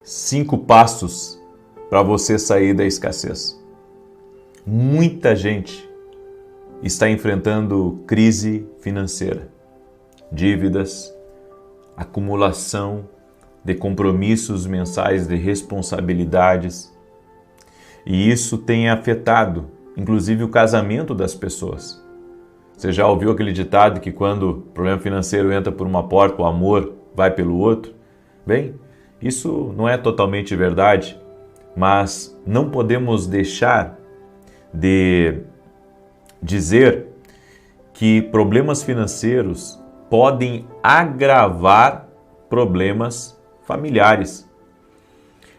5 passos para você sair da escassez. Muita gente está enfrentando crise financeira, dívidas, acumulação de compromissos mensais, de responsabilidades. E isso tem afetado, inclusive, o casamento das pessoas. Você já ouviu aquele ditado que quando o problema financeiro entra por uma porta, o amor vai pelo outro? Bem, isso não é totalmente verdade, mas não podemos deixar de dizer que problemas financeiros podem agravar problemas familiares.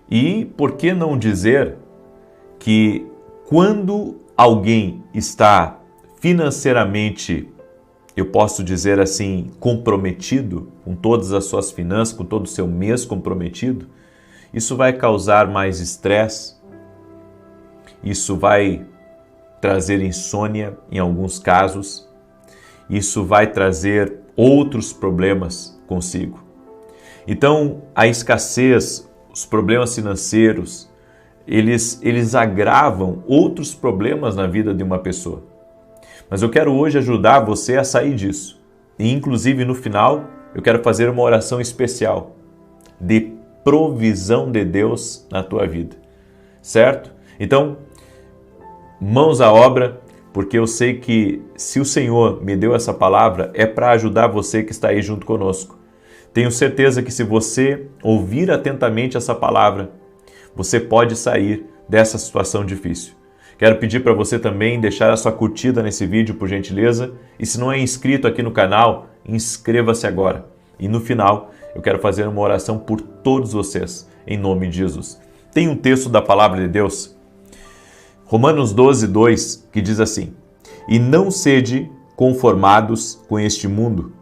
E por que não dizer que quando alguém está financeiramente, eu posso dizer assim, comprometido com todas as suas finanças, com todo o seu mês comprometido, isso vai causar mais estresse, isso vai trazer insônia em alguns casos, isso vai trazer outros problemas consigo. Então, a escassez, os problemas financeiros, eles agravam outros problemas na vida de uma pessoa. Mas eu quero hoje ajudar você a sair disso. E, inclusive, no final, eu quero fazer uma oração especial de provisão de Deus na tua vida. Certo? Então, mãos à obra, porque eu sei que se o Senhor me deu essa palavra, é para ajudar você que está aí junto conosco. Tenho certeza que se você ouvir atentamente essa palavra, você pode sair dessa situação difícil. Quero pedir para você também deixar a sua curtida nesse vídeo, por gentileza. E se não é inscrito aqui no canal, inscreva-se agora. E no final, eu quero fazer uma oração por todos vocês, em nome de Jesus. Tem um texto da palavra de Deus, Romanos 12, 2, que diz assim: E não sede conformados com este mundo,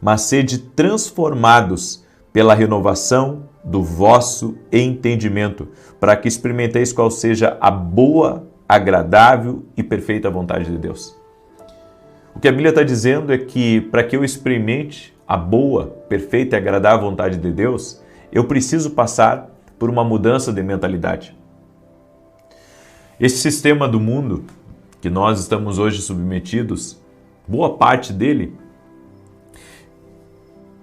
mas sede transformados pela renovação do vosso entendimento, para que experimenteis qual seja a boa, agradável e perfeita vontade de Deus. O que a Bíblia está dizendo é que para que eu experimente a boa, perfeita e agradável vontade de Deus, eu preciso passar por uma mudança de mentalidade. Esse sistema do mundo que nós estamos hoje submetidos, boa parte dele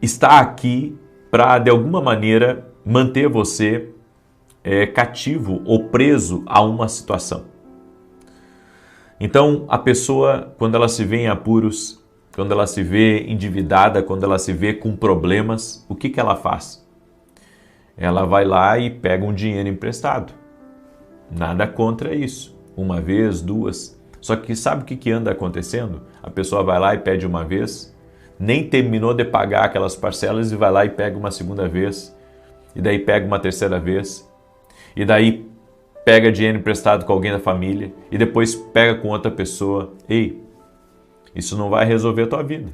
está aqui para, de alguma maneira, manter você cativo ou preso a uma situação. Então, a pessoa, quando ela se vê em apuros, quando ela se vê endividada, quando ela se vê com problemas, o que ela faz? Ela vai lá e pega um dinheiro emprestado. Nada contra isso. Uma vez, duas. Só que sabe o que anda acontecendo? A pessoa vai lá e pede uma vez, nem terminou de pagar aquelas parcelas e vai lá e pega uma segunda vez, e daí pega uma terceira vez, e daí pega dinheiro emprestado com alguém da família, e depois pega com outra pessoa. Ei, isso não vai resolver a tua vida.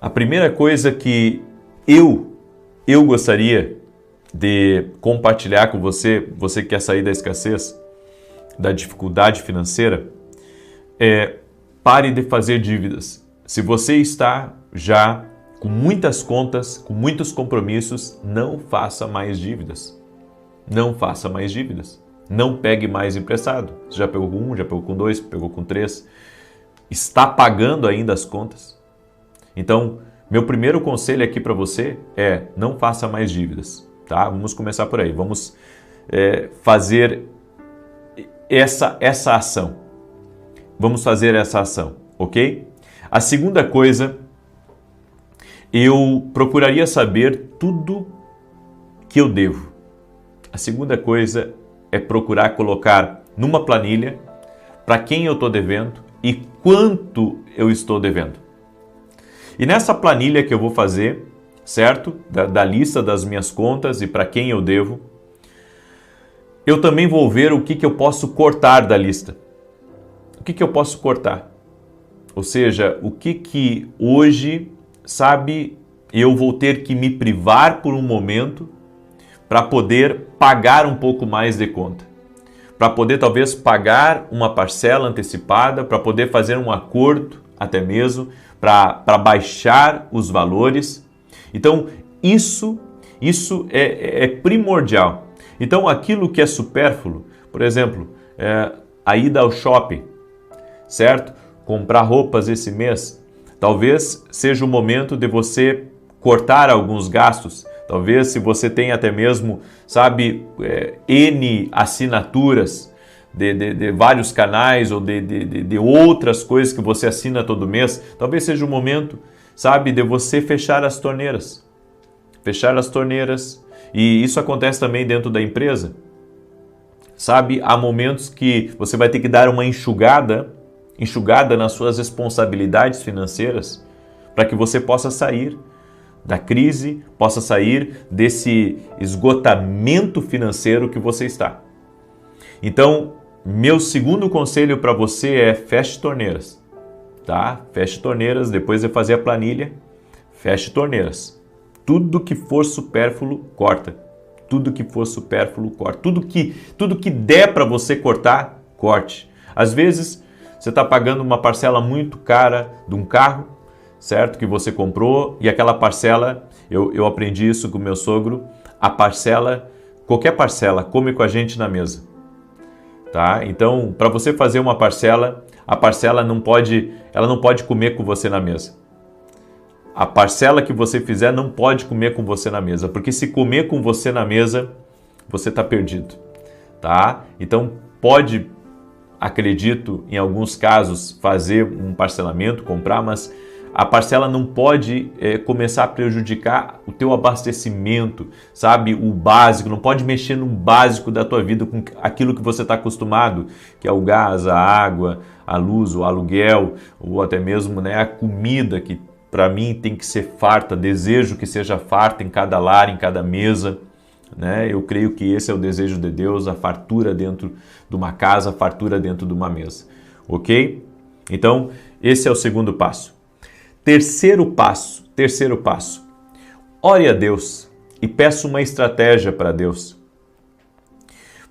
A primeira coisa que eu gostaria de compartilhar com você, você que quer sair da escassez, da dificuldade financeira, pare de fazer dívidas. Se você está já com muitas contas, com muitos compromissos, não faça mais dívidas. Não faça mais dívidas. Não pegue mais emprestado. Você já pegou com 1, já pegou com 2, pegou com 3. Está pagando ainda as contas. Então, meu primeiro conselho aqui para você é: não faça mais dívidas. Tá? Vamos começar por aí. Vamos fazer essa ação. Vamos fazer essa ação, ok? A segunda coisa, eu procuraria saber tudo que eu devo. A segunda coisa é procurar colocar numa planilha para quem eu estou devendo e quanto eu estou devendo. E nessa planilha que eu vou fazer, certo? Da lista das minhas contas e para quem eu devo, eu também vou ver o que eu posso cortar da lista. O que eu posso cortar? Ou seja, o que hoje, sabe, eu vou ter que me privar por um momento para poder pagar um pouco mais de conta. Para poder talvez pagar uma parcela antecipada, para poder fazer um acordo até mesmo, para baixar os valores. Então, isso Isso é primordial. Então, aquilo que é supérfluo, por exemplo, a ida ao shopping, certo? Comprar roupas esse mês, talvez seja o momento de você cortar alguns gastos. Talvez, se você tem até mesmo, sabe, N assinaturas de vários canais ou de outras coisas que você assina todo mês, talvez seja o momento, sabe, de você fechar as torneiras. Fechar as torneiras. E isso acontece também dentro da empresa. Sabe, há momentos que você vai ter que dar uma enxugada nas suas responsabilidades financeiras para que você possa sair da crise, possa sair desse esgotamento financeiro que você está. Então, meu segundo conselho para você é feche torneiras, tá? Feche torneiras, depois de fazer a planilha, feche torneiras. Tudo que for supérfluo, corta. Tudo que for supérfluo, corta. Tudo que der para você cortar, corte. Às vezes, você está pagando uma parcela muito cara de um carro, certo? Que você comprou, e aquela parcela, eu aprendi isso com meu sogro, a parcela, qualquer parcela, come com a gente na mesa. Tá? Então, para você fazer uma parcela, a parcela ela não pode comer com você na mesa. A parcela que você fizer não pode comer com você na mesa, porque se comer com você na mesa, você está perdido, tá? Então pode, acredito, em alguns casos, fazer um parcelamento, comprar, mas a parcela não pode começar a prejudicar o teu abastecimento, sabe? O básico, não pode mexer no básico da tua vida, com aquilo que você está acostumado, que é o gás, a água, a luz, o aluguel, ou até mesmo, né, a comida, que para mim tem que ser farta, desejo que seja farta em cada lar, em cada mesa, né? Eu creio que esse é o desejo de Deus, a fartura dentro de uma casa, a fartura dentro de uma mesa, ok? Então, esse é o segundo passo. Terceiro passo, ore a Deus e peça uma estratégia para Deus,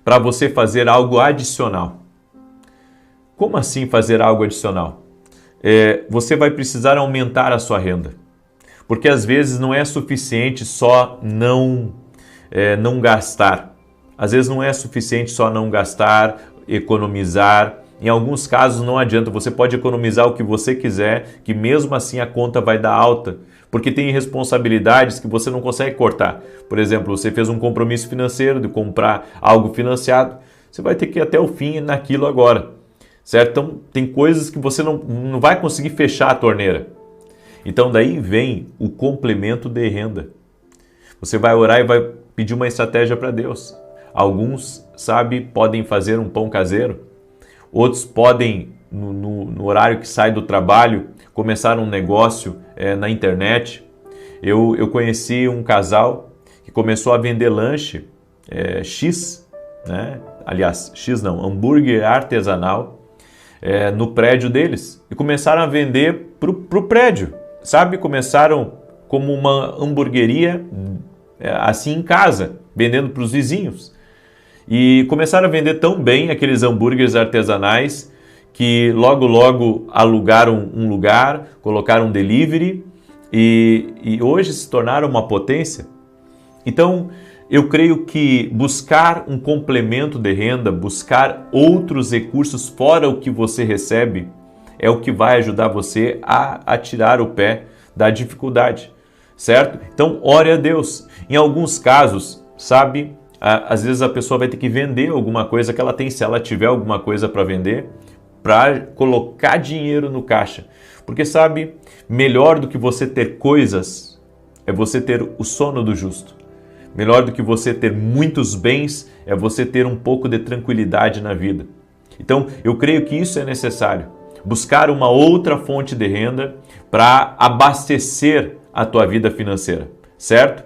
para você fazer algo adicional. Como assim fazer algo adicional? Você vai precisar aumentar a sua renda, porque às vezes não é suficiente só não gastar. Às vezes não é suficiente só não gastar, economizar. Em alguns casos não adianta, você pode economizar o que você quiser, que mesmo assim a conta vai dar alta, porque tem responsabilidades que você não consegue cortar. Por exemplo, você fez um compromisso financeiro de comprar algo financiado, você vai ter que ir até o fim naquilo agora. Certo? Então, tem coisas que você não vai conseguir fechar a torneira. Então, daí vem o complemento de renda. Você vai orar e vai pedir uma estratégia para Deus. Alguns, sabe, podem fazer um pão caseiro. Outros podem, no horário que sai do trabalho, começar um negócio na internet. Eu conheci um casal que começou a vender lanche X, né? Aliás, X não, hambúrguer artesanal, no prédio deles, e começaram a vender pro prédio, sabe? Começaram como uma hamburgueria assim em casa, vendendo para os vizinhos, e começaram a vender tão bem aqueles hambúrgueres artesanais que logo alugaram um lugar, colocaram um delivery e hoje se tornaram uma potência. Então, eu creio que buscar um complemento de renda, buscar outros recursos fora o que você recebe, é o que vai ajudar você a tirar o pé da dificuldade, certo? Então, ore a Deus. Em alguns casos, sabe, às vezes a pessoa vai ter que vender alguma coisa que ela tem, se ela tiver alguma coisa para vender, para colocar dinheiro no caixa. Porque, sabe, melhor do que você ter coisas é você ter o sono do justo. Melhor do que você ter muitos bens é você ter um pouco de tranquilidade na vida. Então, eu creio que isso é necessário. Buscar uma outra fonte de renda para abastecer a tua vida financeira, certo?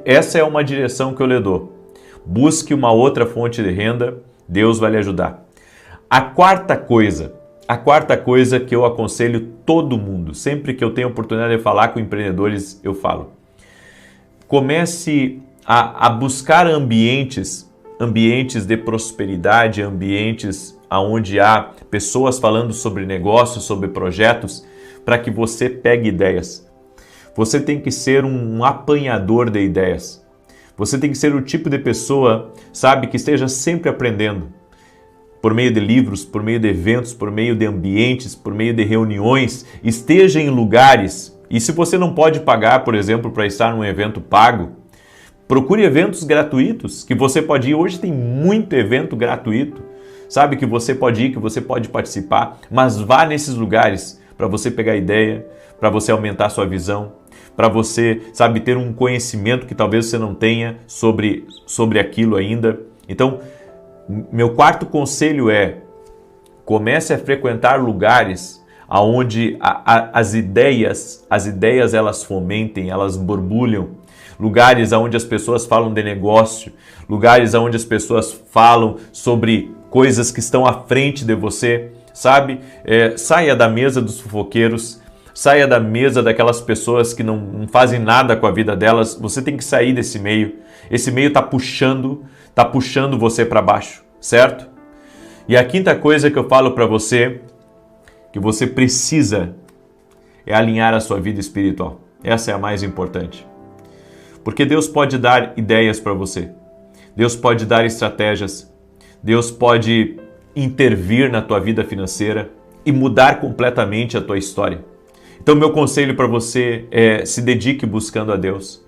Essa é uma direção que eu lhe dou. Busque uma outra fonte de renda, Deus vai lhe ajudar. A quarta coisa que eu aconselho todo mundo, sempre que eu tenho oportunidade de falar com empreendedores, eu falo. Comece a buscar ambientes de prosperidade, ambientes onde há pessoas falando sobre negócios, sobre projetos, para que você pegue ideias. Você tem que ser um apanhador de ideias. Você tem que ser o tipo de pessoa, sabe, que esteja sempre aprendendo. Por meio de livros, por meio de eventos, por meio de ambientes, por meio de reuniões, esteja em lugares. E se você não pode pagar, por exemplo, para estar num evento pago, procure eventos gratuitos que você pode ir. Hoje tem muito evento gratuito, sabe, que você pode ir, que você pode participar, mas vá nesses lugares para você pegar ideia, para você aumentar a sua visão, para você, sabe, ter um conhecimento que talvez você não tenha sobre aquilo ainda. Então, meu quarto conselho é: comece a frequentar lugares onde as ideias elas fomentem, elas borbulham, lugares onde as pessoas falam de negócio, lugares onde as pessoas falam sobre coisas que estão à frente de você, sabe? Saia da mesa dos fofoqueiros, saia da mesa daquelas pessoas que não fazem nada com a vida delas. Você tem que sair desse meio. Esse meio está puxando você para baixo, certo? E a quinta coisa que eu falo para você, que você precisa, é alinhar a sua vida espiritual. Essa é a mais importante. Porque Deus pode dar ideias para você. Deus pode dar estratégias. Deus pode intervir na tua vida financeira e mudar completamente a tua história. Então, meu conselho para você é: se dedique buscando a Deus.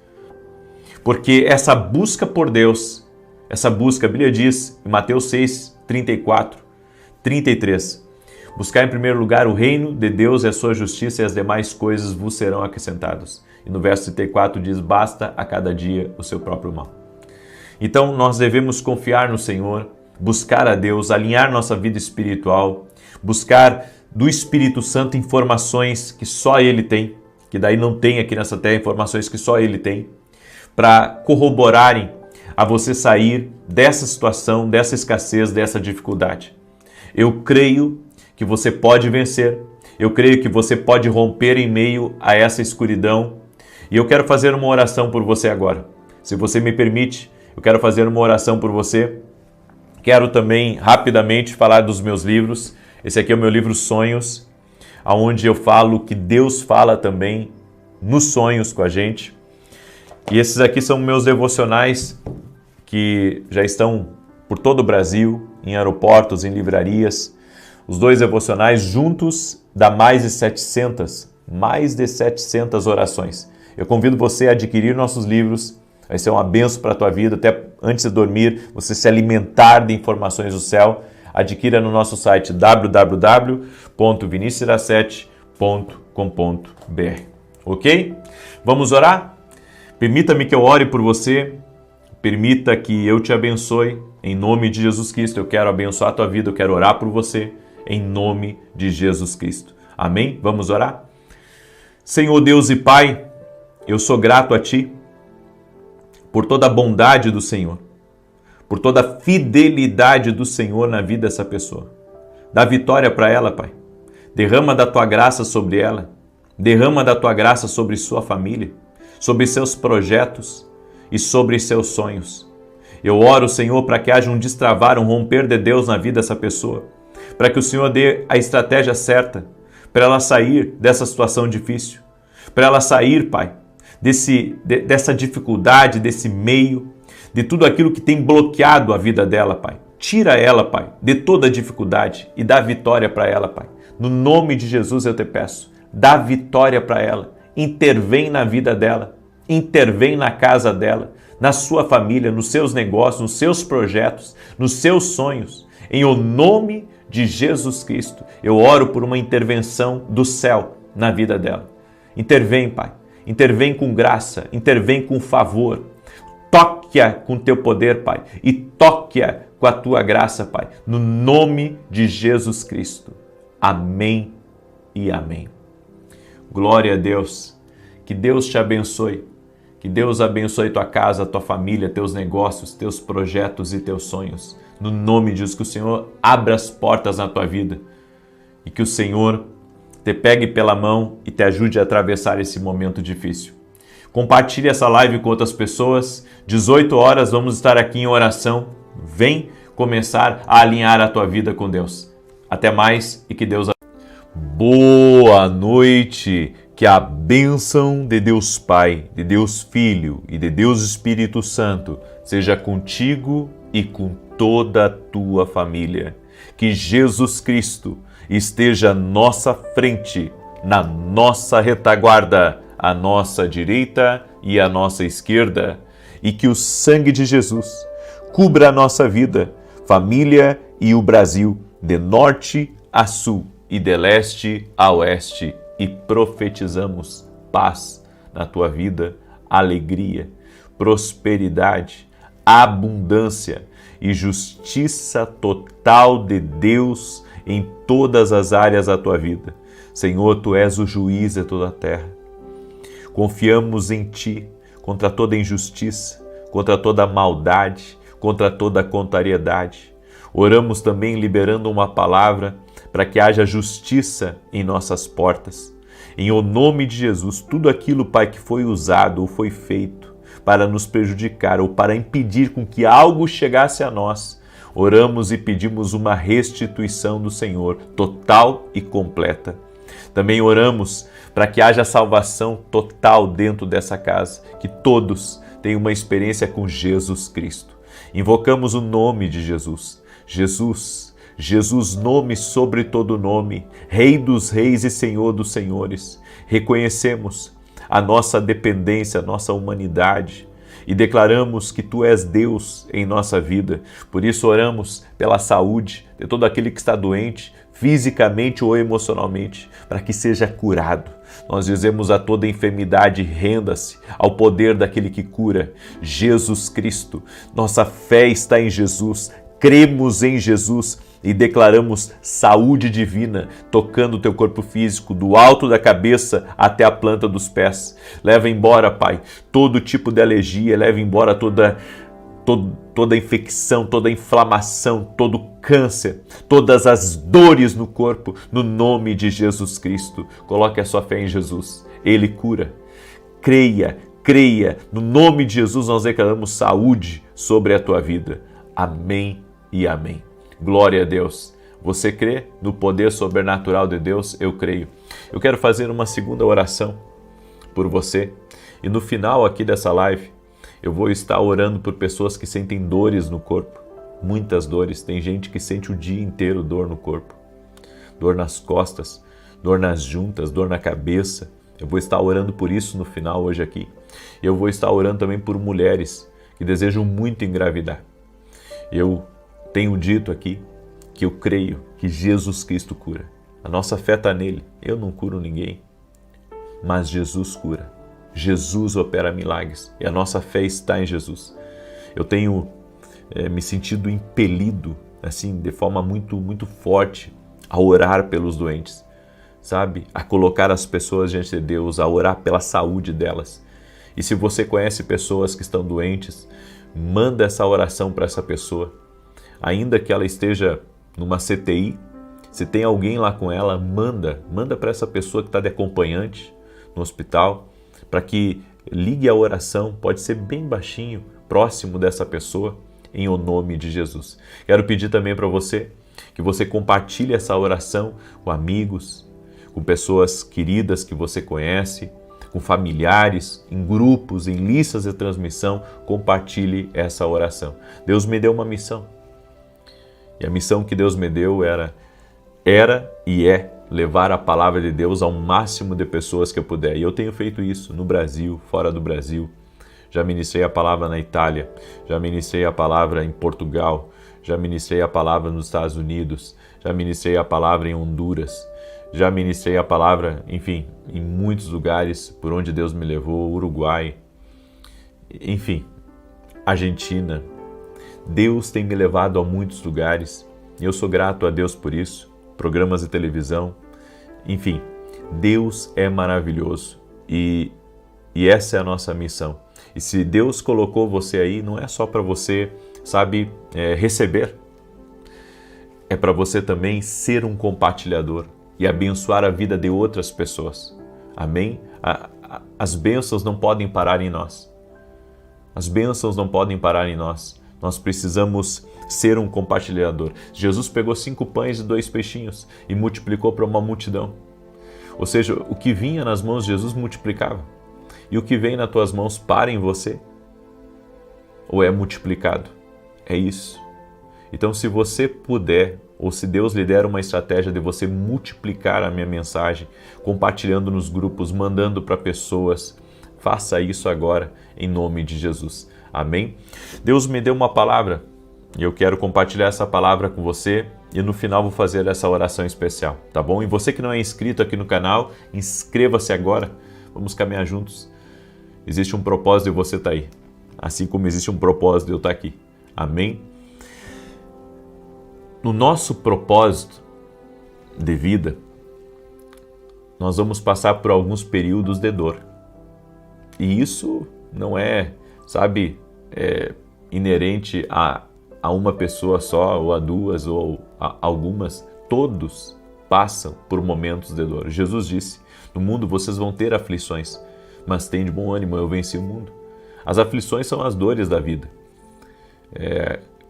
Porque essa busca por Deus, essa busca, a Bíblia diz em Mateus 6, 34, 33, buscar em primeiro lugar o reino de Deus e a sua justiça, e as demais coisas vos serão acrescentadas. E no verso 34 diz: basta a cada dia o seu próprio mal. Então, nós devemos confiar no Senhor, buscar a Deus, alinhar nossa vida espiritual, buscar do Espírito Santo informações que só Ele tem, que daí não tem aqui nessa terra, informações que só Ele tem, para corroborarem a você sair dessa situação, dessa escassez, dessa dificuldade. Eu creio que você pode vencer, eu creio que você pode romper em meio a essa escuridão, e eu quero fazer uma oração por você agora. Se você me permite, eu quero fazer uma oração por você. Quero também rapidamente falar dos meus livros. Esse aqui é o meu livro Sonhos, onde eu falo que Deus fala também nos sonhos com a gente. E esses aqui são meus devocionais que já estão por todo o Brasil, em aeroportos, em livrarias. Os dois devocionais juntos dá mais de 700 orações. Eu convido você a adquirir nossos livros. Vai ser uma bênção para a tua vida, até antes de dormir, você se alimentar de informações do céu. Adquira no nosso site www.vinicius17.com.br. Ok? Vamos orar? Permita-me que eu ore por você. Permita que eu te abençoe. Em nome de Jesus Cristo, eu quero abençoar a tua vida, eu quero orar por você. Em nome de Jesus Cristo. Amém? Vamos orar? Senhor Deus e Pai, eu sou grato a Ti por toda a bondade do Senhor, por toda a fidelidade do Senhor na vida dessa pessoa. Dá vitória para ela, Pai. Derrama da Tua graça sobre ela. Derrama da Tua graça sobre sua família, sobre seus projetos e sobre seus sonhos. Eu oro, Senhor, para que haja um destravar, um romper de Deus na vida dessa pessoa, para que o Senhor dê a estratégia certa, para ela sair dessa situação difícil, para ela sair, Pai, dessa dificuldade, desse meio, de tudo aquilo que tem bloqueado a vida dela, Pai. Tira ela, Pai, de toda a dificuldade e dá vitória para ela, Pai. No nome de Jesus eu te peço, dá vitória para ela, intervém na vida dela, intervém na casa dela, na sua família, nos seus negócios, nos seus projetos, nos seus sonhos. Em o nome de Jesus Cristo, eu oro por uma intervenção do céu na vida dela. Intervém, Pai. Intervém com graça, intervém com favor. Toque-a com teu poder, Pai, e toque-a com a tua graça, Pai, no nome de Jesus Cristo. Amém e amém. Glória a Deus. Que Deus te abençoe. Que Deus abençoe tua casa, tua família, teus negócios, teus projetos e teus sonhos. No nome de Jesus, que o Senhor abra as portas na tua vida e que o Senhor te pegue pela mão e te ajude a atravessar esse momento difícil. Compartilhe essa live com outras pessoas. 18 horas vamos estar aqui em oração. Vem começar a alinhar a tua vida com Deus. Até mais e que Deus... Boa noite! Que a bênção de Deus Pai, de Deus Filho e de Deus Espírito Santo seja contigo e com toda a tua família. Que Jesus Cristo esteja à nossa frente, na nossa retaguarda, à nossa direita e à nossa esquerda. E que o sangue de Jesus cubra a nossa vida, família e o Brasil, de norte a sul e de leste a oeste. E profetizamos paz na tua vida, alegria, prosperidade, abundância e justiça total de Deus em todas as áreas da tua vida. Senhor, tu és o juiz de toda a terra. Confiamos em ti contra toda injustiça, contra toda maldade, contra toda contrariedade. Oramos também liberando uma palavra para que haja justiça em nossas portas. Em o nome de Jesus, tudo aquilo, Pai, que foi usado ou foi feito para nos prejudicar ou para impedir com que algo chegasse a nós, oramos e pedimos uma restituição do Senhor, total e completa. Também oramos para que haja salvação total dentro dessa casa, que todos tenham uma experiência com Jesus Cristo. Invocamos o nome de Jesus. Jesus, nome sobre todo nome, Rei dos reis e Senhor dos senhores. Reconhecemos a nossa dependência, a nossa humanidade e declaramos que Tu és Deus em nossa vida. Por isso oramos pela saúde de todo aquele que está doente, fisicamente ou emocionalmente, para que seja curado. Nós dizemos a toda enfermidade, renda-se ao poder daquele que cura, Jesus Cristo. Nossa fé está em Jesus, cremos em Jesus e declaramos saúde divina, tocando o teu corpo físico, do alto da cabeça até a planta dos pés. Leva embora, Pai, todo tipo de alergia, leva embora toda infecção, toda inflamação, todo câncer, todas as dores no corpo, no nome de Jesus Cristo. Coloque a sua fé em Jesus, Ele cura. Creia, no nome de Jesus nós declaramos saúde sobre a tua vida. Amém e amém. Glória a Deus. Você crê no poder sobrenatural de Deus? Eu creio. Eu quero fazer uma segunda oração por você. E no final aqui dessa live, eu vou estar orando por pessoas que sentem dores no corpo. Muitas dores. Tem gente que sente o dia inteiro dor no corpo. Dor nas costas, dor nas juntas, dor na cabeça. Eu vou estar orando por isso no final hoje aqui. Eu vou estar orando também por mulheres que desejam muito engravidar. Eu tenho dito aqui que eu creio que Jesus Cristo cura. A nossa fé está nele. Eu não curo ninguém, mas Jesus cura. Jesus opera milagres e a nossa fé está em Jesus. Eu tenho me sentido impelido, assim, de forma muito, muito forte, a orar pelos doentes, sabe? A colocar as pessoas diante de Deus, a orar pela saúde delas. E se você conhece pessoas que estão doentes, manda essa oração para essa pessoa. Ainda que ela esteja numa CTI, se tem alguém lá com ela, manda para essa pessoa que está de acompanhante no hospital, para que ligue a oração, pode ser bem baixinho, próximo dessa pessoa, em o nome de Jesus. Quero pedir também para você que você compartilhe essa oração com amigos, com pessoas queridas que você conhece, com familiares, em grupos, em listas de transmissão, compartilhe essa oração. Deus me deu uma missão. E a missão que Deus me deu era e é levar a palavra de Deus ao máximo de pessoas que eu puder. E eu tenho feito isso no Brasil, fora do Brasil. Já ministrei a palavra na Itália, já ministrei a palavra em Portugal, já ministrei a palavra nos Estados Unidos, já ministrei a palavra em Honduras, já ministrei a palavra, enfim, em muitos lugares por onde Deus me levou, Uruguai, enfim, Argentina. Deus tem me levado a muitos lugares e eu sou grato a Deus por isso, programas de televisão, enfim, Deus é maravilhoso e essa é a nossa missão. E se Deus colocou você aí, não é só para você, sabe, receber, é para você também ser um compartilhador e abençoar a vida de outras pessoas. Amém? As bênçãos não podem parar em nós. As bênçãos não podem parar em nós. Nós precisamos ser um compartilhador. Jesus pegou 5 pães e 2 peixinhos e multiplicou para uma multidão. Ou seja, o que vinha nas mãos de Jesus multiplicava. E o que vem nas tuas mãos para em você? Ou é multiplicado? É isso. Então, se você puder, ou se Deus lhe der uma estratégia de você multiplicar a minha mensagem, compartilhando nos grupos, mandando para pessoas, faça isso agora, em nome de Jesus. Amém? Deus me deu uma palavra e eu quero compartilhar essa palavra com você e no final vou fazer essa oração especial, tá bom? E você que não é inscrito aqui no canal, inscreva-se agora, vamos caminhar juntos. Existe um propósito de você estar aí, assim como existe um propósito de eu estar aqui. Amém? No nosso propósito de vida, nós vamos passar por alguns períodos de dor. E isso não é, inerente a uma pessoa só, ou a duas, ou a algumas. Todos passam por momentos de dor. Jesus disse, no mundo vocês vão ter aflições, mas tem de bom ânimo, eu venci o mundo. As aflições são as dores da vida.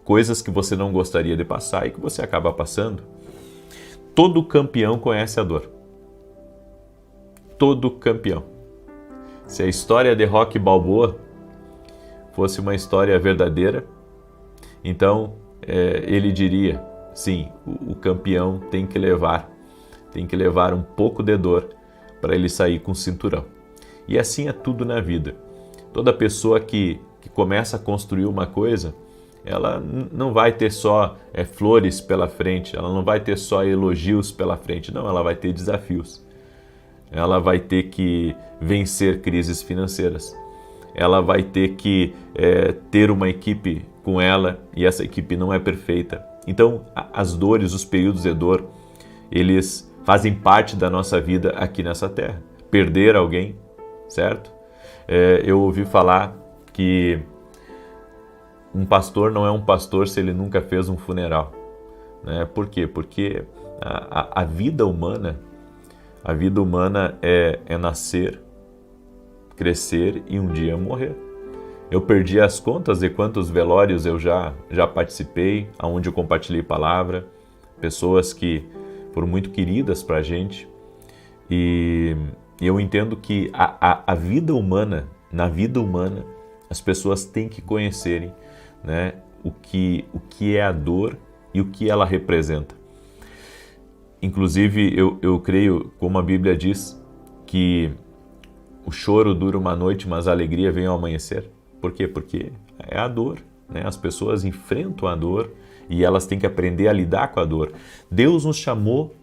Coisas que você não gostaria de passar e que você acaba passando. Todo campeão conhece a dor. Todo campeão. Se a história de Rocky Balboa fosse uma história verdadeira, então ele diria, sim, o campeão tem que levar um pouco de dor para ele sair com o cinturão. E assim é tudo na vida. Toda pessoa que começa a construir uma coisa, ela não vai ter só flores pela frente, ela não vai ter só elogios pela frente, não, ela vai ter desafios. Ela vai ter que vencer crises financeiras. Ela vai ter que ter uma equipe com ela e essa equipe não é perfeita. Então, as dores, os períodos de dor, eles fazem parte da nossa vida aqui nessa terra. Perder alguém, certo? Eu ouvi falar que um pastor não é um pastor se ele nunca fez um funeral. Né? Por quê? Porque a vida humana é nascer, crescer e um dia morrer. Eu perdi as contas de quantos velórios eu já participei, onde eu compartilhei palavra, pessoas que foram muito queridas para a gente. E eu entendo que a vida humana, na vida humana, as pessoas têm que conhecerem, né, o que é a dor e o que ela representa. Inclusive, eu creio, como a Bíblia diz, que o choro dura uma noite, mas a alegria vem ao amanhecer. Por quê? Porque é a dor, né? As pessoas enfrentam a dor e elas têm que aprender a lidar com a dor. Deus nos chamou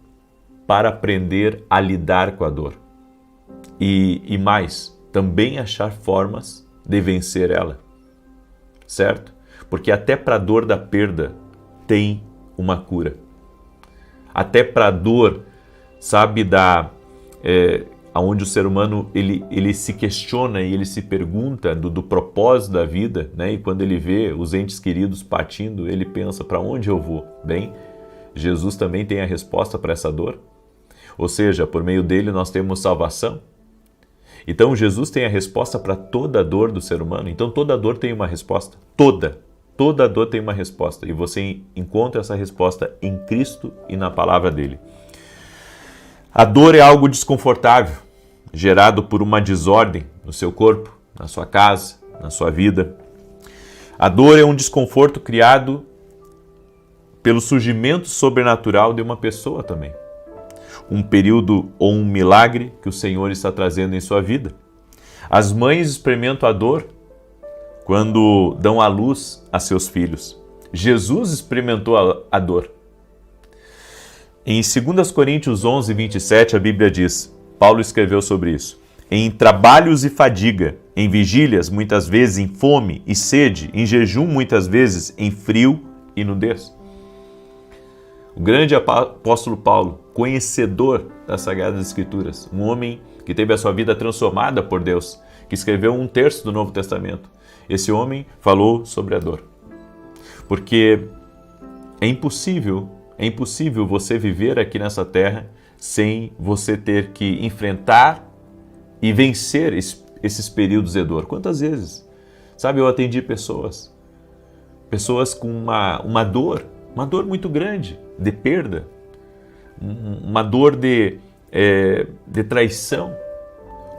para aprender a lidar com a dor. E mais, também achar formas de vencer ela. Certo? Porque até para a dor da perda tem uma cura. Até para a dor, onde o ser humano ele se questiona e ele se pergunta do propósito da vida, né? E quando ele vê os entes queridos partindo, ele pensa, para onde eu vou? Bem, Jesus também tem a resposta para essa dor. Ou seja, por meio dele nós temos salvação. Então Jesus tem a resposta para toda a dor do ser humano. Então toda dor tem uma resposta. Toda dor tem uma resposta. E você encontra essa resposta em Cristo e na palavra dele. A dor é algo desconfortável, gerado por uma desordem no seu corpo, na sua casa, na sua vida. A dor é um desconforto criado pelo surgimento sobrenatural de uma pessoa também. Um período ou um milagre que o Senhor está trazendo em sua vida. As mães experimentam a dor quando dão à luz a seus filhos. Jesus experimentou a dor. Em 2 Coríntios 11, 27, a Bíblia diz, Paulo escreveu sobre isso, em trabalhos e fadiga, em vigílias, muitas vezes em fome e sede, em jejum, muitas vezes em frio e nudez. O grande apóstolo Paulo, conhecedor das Sagradas Escrituras, um homem que teve a sua vida transformada por Deus, que escreveu 1/3 do Novo Testamento, esse homem falou sobre a dor. Porque é impossível você viver aqui nessa terra sem você ter que enfrentar e vencer esses períodos de dor. Quantas vezes? Eu atendi pessoas com uma dor muito grande, de perda, uma dor de de traição,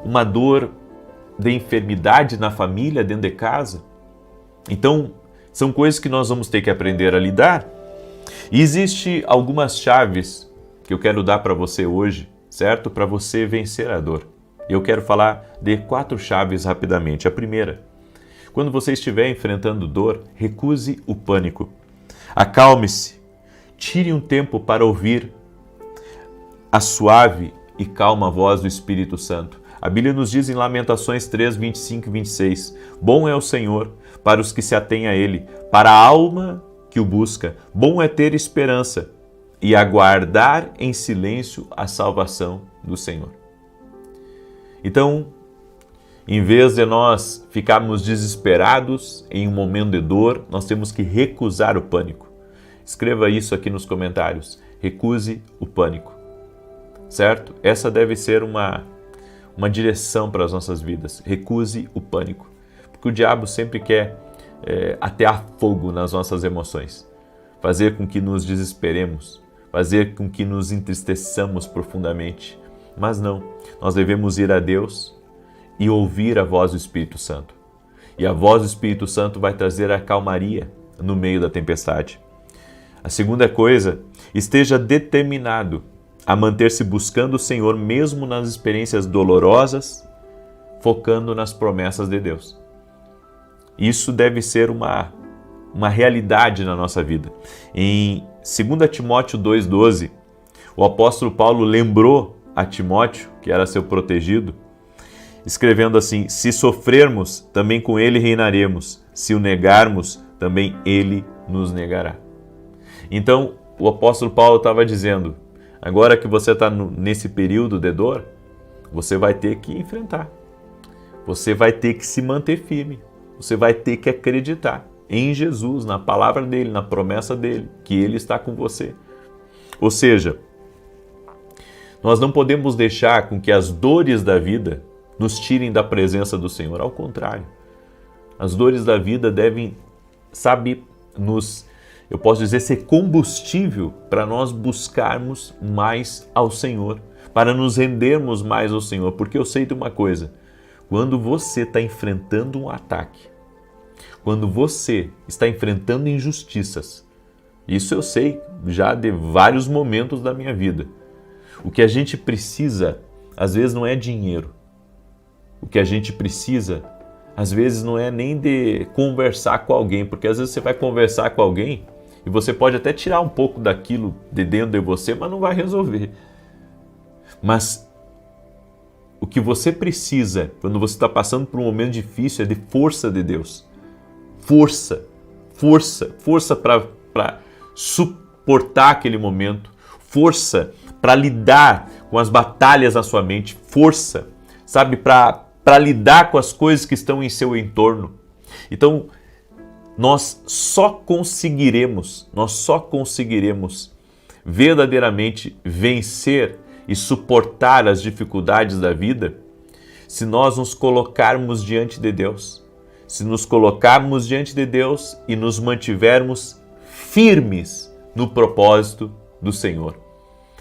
uma dor de enfermidade na família, dentro de casa. Então, são coisas que nós vamos ter que aprender a lidar. E existe algumas chaves que eu quero dar para você hoje, certo? Para você vencer a dor. Eu quero falar de 4 chaves rapidamente. A primeira, quando você estiver enfrentando dor, recuse o pânico. Acalme-se. Tire um tempo para ouvir a suave e calma voz do Espírito Santo. A Bíblia nos diz em Lamentações 3, 25 e 26, bom é o Senhor para os que se atêm a Ele, para a alma que o busca. Bom é ter esperança e aguardar em silêncio a salvação do Senhor. Então, em vez de nós ficarmos desesperados em um momento de dor, nós temos que recusar o pânico. Escreva isso aqui nos comentários. Recuse o pânico. Certo? Essa deve ser uma direção para as nossas vidas. Recuse o pânico. Porque o diabo sempre quer atear fogo nas nossas emoções. Fazer com que nos desesperemos. Fazer com que nos entristeçamos profundamente. Mas não. Nós devemos ir a Deus e ouvir a voz do Espírito Santo. E a voz do Espírito Santo vai trazer a calmaria no meio da tempestade. A segunda coisa, esteja determinado a manter-se buscando o Senhor mesmo nas experiências dolorosas, focando nas promessas de Deus. Isso deve ser uma realidade na nossa vida. Em 2 Timóteo 2,12, o apóstolo Paulo lembrou a Timóteo, que era seu protegido, escrevendo assim, se sofrermos, também com ele reinaremos, se o negarmos, também ele nos negará. Então, o apóstolo Paulo estava dizendo, agora que você está nesse período de dor, você vai ter que enfrentar. Você vai ter que se manter firme. Você vai ter que acreditar em Jesus, na palavra dele, na promessa dele, que ele está com você. Ou seja, nós não podemos deixar com que as dores da vida nos tirem da presença do Senhor. Ao contrário, as dores da vida devem, eu posso dizer, ser combustível para nós buscarmos mais ao Senhor, para nos rendermos mais ao Senhor, porque eu sei de uma coisa, quando você está enfrentando um ataque, quando você está enfrentando injustiças, isso eu sei já de vários momentos da minha vida, o que a gente precisa, às vezes não é dinheiro, o que a gente precisa, às vezes não é nem de conversar com alguém, porque às vezes você vai conversar com alguém, e você pode até tirar um pouco daquilo de dentro de você, mas não vai resolver. Mas o que você precisa, quando você está passando por um momento difícil, é de força de Deus. Força para suportar aquele momento. Força para lidar com as batalhas na sua mente. Força, para lidar com as coisas que estão em seu entorno. Então, nós só conseguiremos verdadeiramente vencer e suportar as dificuldades da vida se nós nos colocarmos diante de Deus. Se nos colocarmos diante de Deus e nos mantivermos firmes no propósito do Senhor.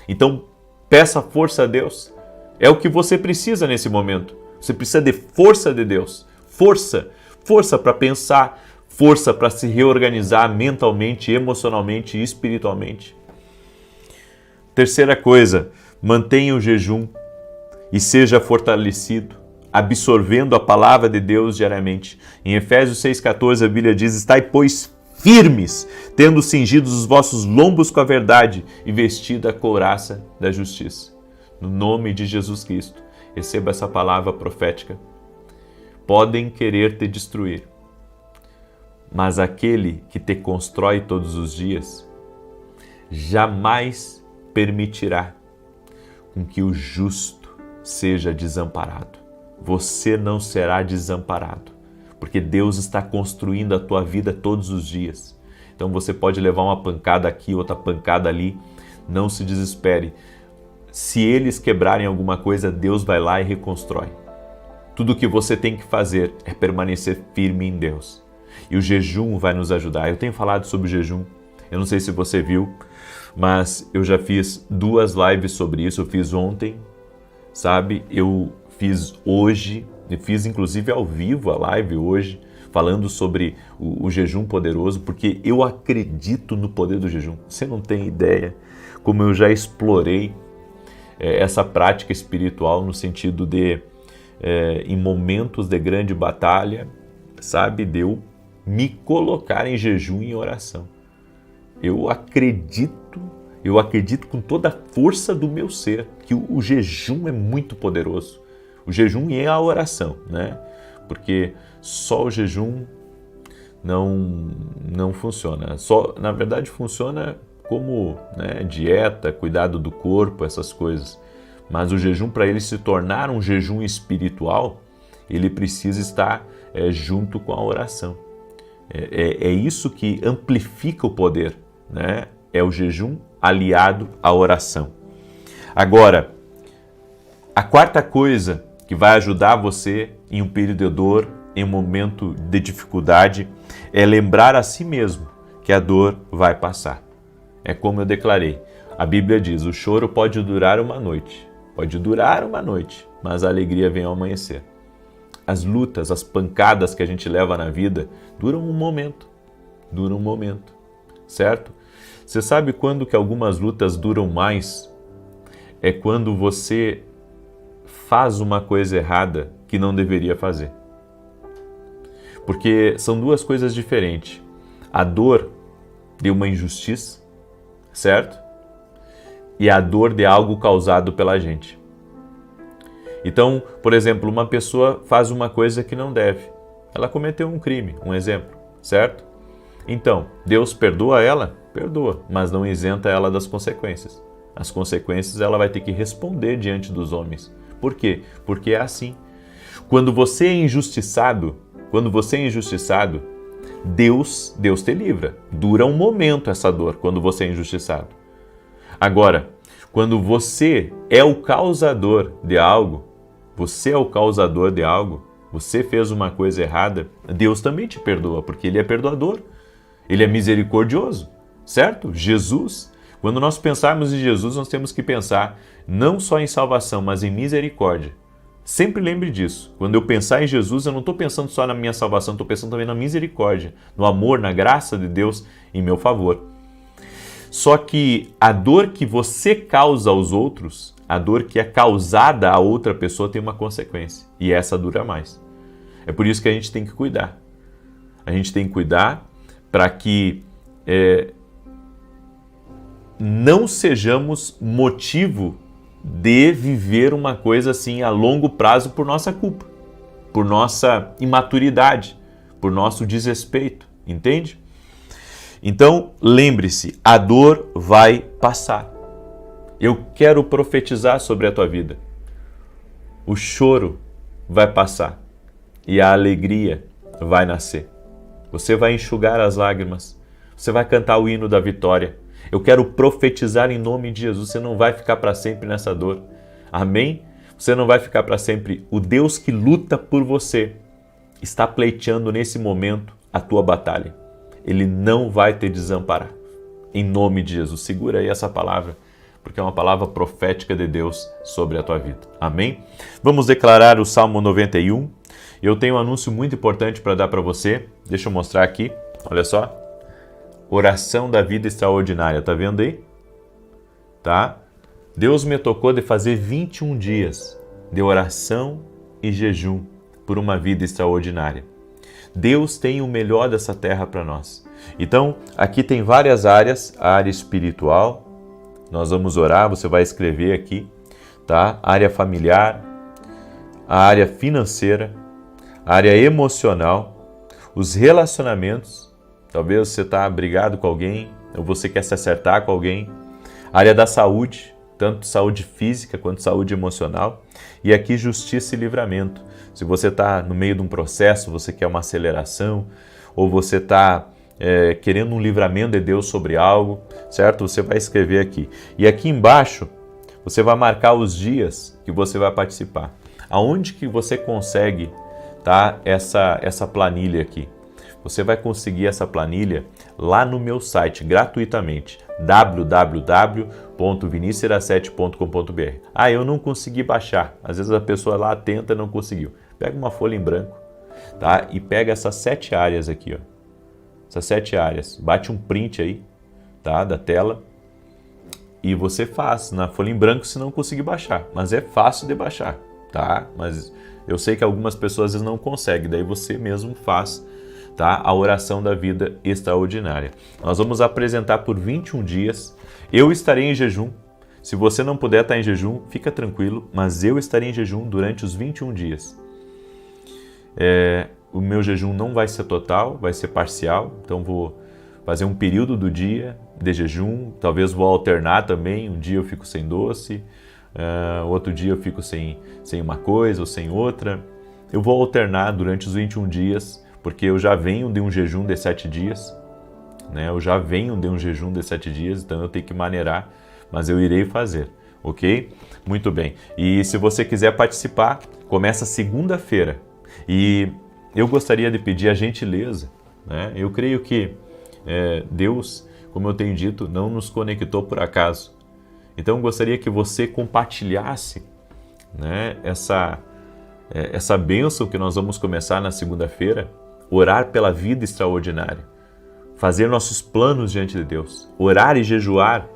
Então, peça força a Deus. É o que você precisa nesse momento. Você precisa de força de Deus. Força para pensar, força para se reorganizar mentalmente, emocionalmente e espiritualmente. Terceira coisa, mantenha o jejum e seja fortalecido, absorvendo a palavra de Deus diariamente. Em Efésios 6,14 a Bíblia diz, estai, pois, firmes, tendo cingidos os vossos lombos com a verdade e vestida a couraça da justiça. No nome de Jesus Cristo, receba essa palavra profética. Podem querer te destruir, mas aquele que te constrói todos os dias jamais permitirá com que o justo seja desamparado. Você não será desamparado, porque Deus está construindo a tua vida todos os dias. Então você pode levar uma pancada aqui, outra pancada ali, não se desespere. Se eles quebrarem alguma coisa, Deus vai lá e reconstrói. Tudo o que você tem que fazer é permanecer firme em Deus. E o jejum vai nos ajudar. Eu tenho falado sobre o jejum. Eu não sei se você viu, mas eu já fiz 2 lives sobre isso. Eu fiz ontem, sabe? Eu fiz hoje, eu fiz inclusive ao vivo a live hoje, falando sobre o jejum poderoso, porque eu acredito no poder do jejum. Você não tem ideia como eu já explorei essa prática espiritual no sentido de, em momentos de grande batalha, sabe, de eu me colocar em jejum e em oração. Eu acredito com toda a força do meu ser que o jejum é muito poderoso. O jejum e a oração, né? Porque só o jejum não funciona. Só, na verdade, funciona como, né, dieta, cuidado do corpo, essas coisas. Mas o jejum, para ele se tornar um jejum espiritual, ele precisa estar junto com a oração. É isso que amplifica o poder, né? É o jejum aliado à oração. Agora, a quarta coisa que vai ajudar você em um período de dor, em um momento de dificuldade, é lembrar a si mesmo que a dor vai passar. É como eu declarei, a Bíblia diz, o choro pode durar uma noite, mas a alegria vem ao amanhecer. As lutas, as pancadas que a gente leva na vida duram um momento, certo? Você sabe quando que algumas lutas duram mais? É quando você faz uma coisa errada que não deveria fazer. Porque são 2 coisas diferentes. A dor de uma injustiça, certo? E a dor de algo causado pela gente. Então, por exemplo, uma pessoa faz uma coisa que não deve. Ela cometeu um crime, um exemplo, certo? Então, Deus perdoa ela? Perdoa, mas não isenta ela das consequências. As consequências ela vai ter que responder diante dos homens. Por quê? Porque é assim. Quando você é injustiçado, Deus te livra. Dura um momento essa dor quando você é injustiçado. Agora, quando você é o causador de algo, você fez uma coisa errada, Deus também te perdoa, porque Ele é perdoador, Ele é misericordioso, certo? Jesus, quando nós pensarmos em Jesus, nós temos que pensar não só em salvação, mas em misericórdia. Sempre lembre disso. Quando eu pensar em Jesus, eu não estou pensando só na minha salvação, estou pensando também na misericórdia, no amor, na graça de Deus em meu favor. Só que a dor que você causa aos outros, a dor que é causada a outra pessoa tem uma consequência. E essa dura mais. É por isso que a gente tem que cuidar. A gente tem que cuidar para que não sejamos motivo de viver uma coisa assim a longo prazo por nossa culpa, por nossa imaturidade, por nosso desrespeito, entende? Então, lembre-se, a dor vai passar. Eu quero profetizar sobre a tua vida. O choro vai passar e a alegria vai nascer. Você vai enxugar as lágrimas, você vai cantar o hino da vitória. Eu quero profetizar em nome de Jesus, você não vai ficar para sempre nessa dor. Amém? Você não vai ficar para sempre. O Deus que luta por você está pleiteando nesse momento a tua batalha. Ele não vai te desamparar. Em nome de Jesus. Segura aí essa palavra, porque é uma palavra profética de Deus sobre a tua vida. Amém? Vamos declarar o Salmo 91. Eu tenho um anúncio muito importante para dar para você. Deixa eu mostrar aqui. Olha só. Oração da vida extraordinária. Tá vendo aí? Tá? Deus me tocou de fazer 21 dias de oração e jejum por uma vida extraordinária. Deus tem o melhor dessa terra para nós. Então, aqui tem várias áreas. A área espiritual, nós vamos orar, você vai escrever aqui, tá? A área familiar, a área financeira, a área emocional, os relacionamentos. Talvez você está brigado com alguém, ou você quer se acertar com alguém. A área da saúde, tanto saúde física quanto saúde emocional. E aqui justiça e livramento. Se você está no meio de um processo, você quer uma aceleração, ou você está querendo um livramento de Deus sobre algo, certo? Você vai escrever aqui. E aqui embaixo, você vai marcar os dias que você vai participar. Aonde que você consegue, tá, essa planilha aqui? Você vai conseguir essa planilha lá no meu site, gratuitamente, www.vinicius07.com.br. Ah, eu não consegui baixar. Às vezes a pessoa lá tenta e não conseguiu. Pega uma folha em branco, tá? E pega essas 7 áreas aqui, ó. Essas 7 áreas. Bate um print aí, tá? Da tela. E você faz na folha em branco se não conseguir baixar. Mas é fácil de baixar, tá? Mas eu sei que algumas pessoas às vezes não conseguem. Daí você mesmo faz, tá? A oração da vida extraordinária. Nós vamos apresentar por 21 dias. Eu estarei em jejum. Se você não puder estar em jejum, fica tranquilo. Mas eu estarei em jejum durante os 21 dias. O meu jejum não vai ser total, vai ser parcial. Então vou fazer um período do dia de jejum. Talvez vou alternar também. Um dia eu fico sem doce. Outro dia eu fico sem uma coisa ou sem outra. Eu vou alternar durante os 21 dias. Porque eu já venho de um jejum de 7 dias, né? Então eu tenho que maneirar, mas eu irei fazer, ok? Muito bem. E se você quiser participar, começa segunda-feira. E eu gostaria de pedir a gentileza, né? Eu creio que Deus, como eu tenho dito, não nos conectou por acaso. Então eu gostaria que você compartilhasse, né, essa bênção que nós vamos começar na segunda-feira. Orar pela vida extraordinária, fazer nossos planos diante de Deus, orar e jejuar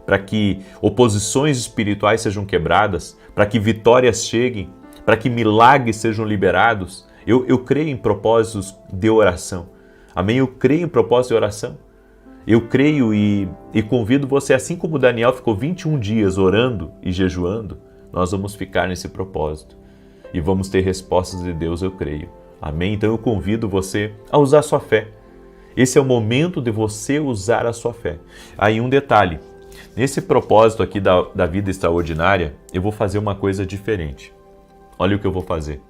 para que oposições espirituais sejam quebradas, para que vitórias cheguem, para que milagres sejam liberados. Eu creio em propósitos de oração, amém? Eu creio em propósitos de oração. Eu creio e convido você, assim como Daniel ficou 21 dias orando e jejuando, nós vamos ficar nesse propósito e vamos ter respostas de Deus, eu creio. Amém? Então eu convido você a usar a sua fé. Esse é o momento de você usar a sua fé. Aí um detalhe, nesse propósito aqui da vida extraordinária, eu vou fazer uma coisa diferente. Olha o que eu vou fazer.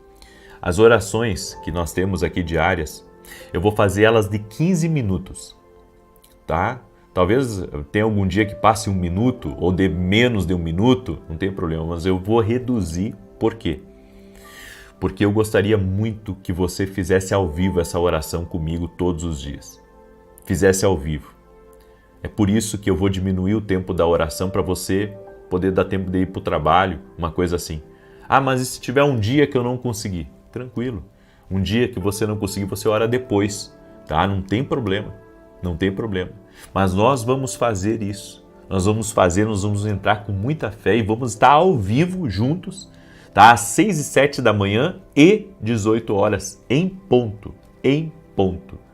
As orações que nós temos aqui diárias, eu vou fazer elas de 15 minutos, tá? Talvez tenha algum dia que passe 1 minuto ou de menos de 1 minuto, não tem problema, mas eu vou reduzir. Por quê? Porque eu gostaria muito que você fizesse ao vivo essa oração comigo todos os dias. Fizesse ao vivo. É por isso que eu vou diminuir o tempo da oração para você poder dar tempo de ir para o trabalho, uma coisa assim. Ah, mas e se tiver um dia que eu não conseguir? Tranquilo. Um dia que você não conseguir, você ora depois, tá? Não tem problema. Não tem problema. Mas nós vamos fazer isso. Nós vamos entrar com muita fé e vamos estar ao vivo juntos, tá? Às 6 e 7 da manhã e 18 horas, em ponto.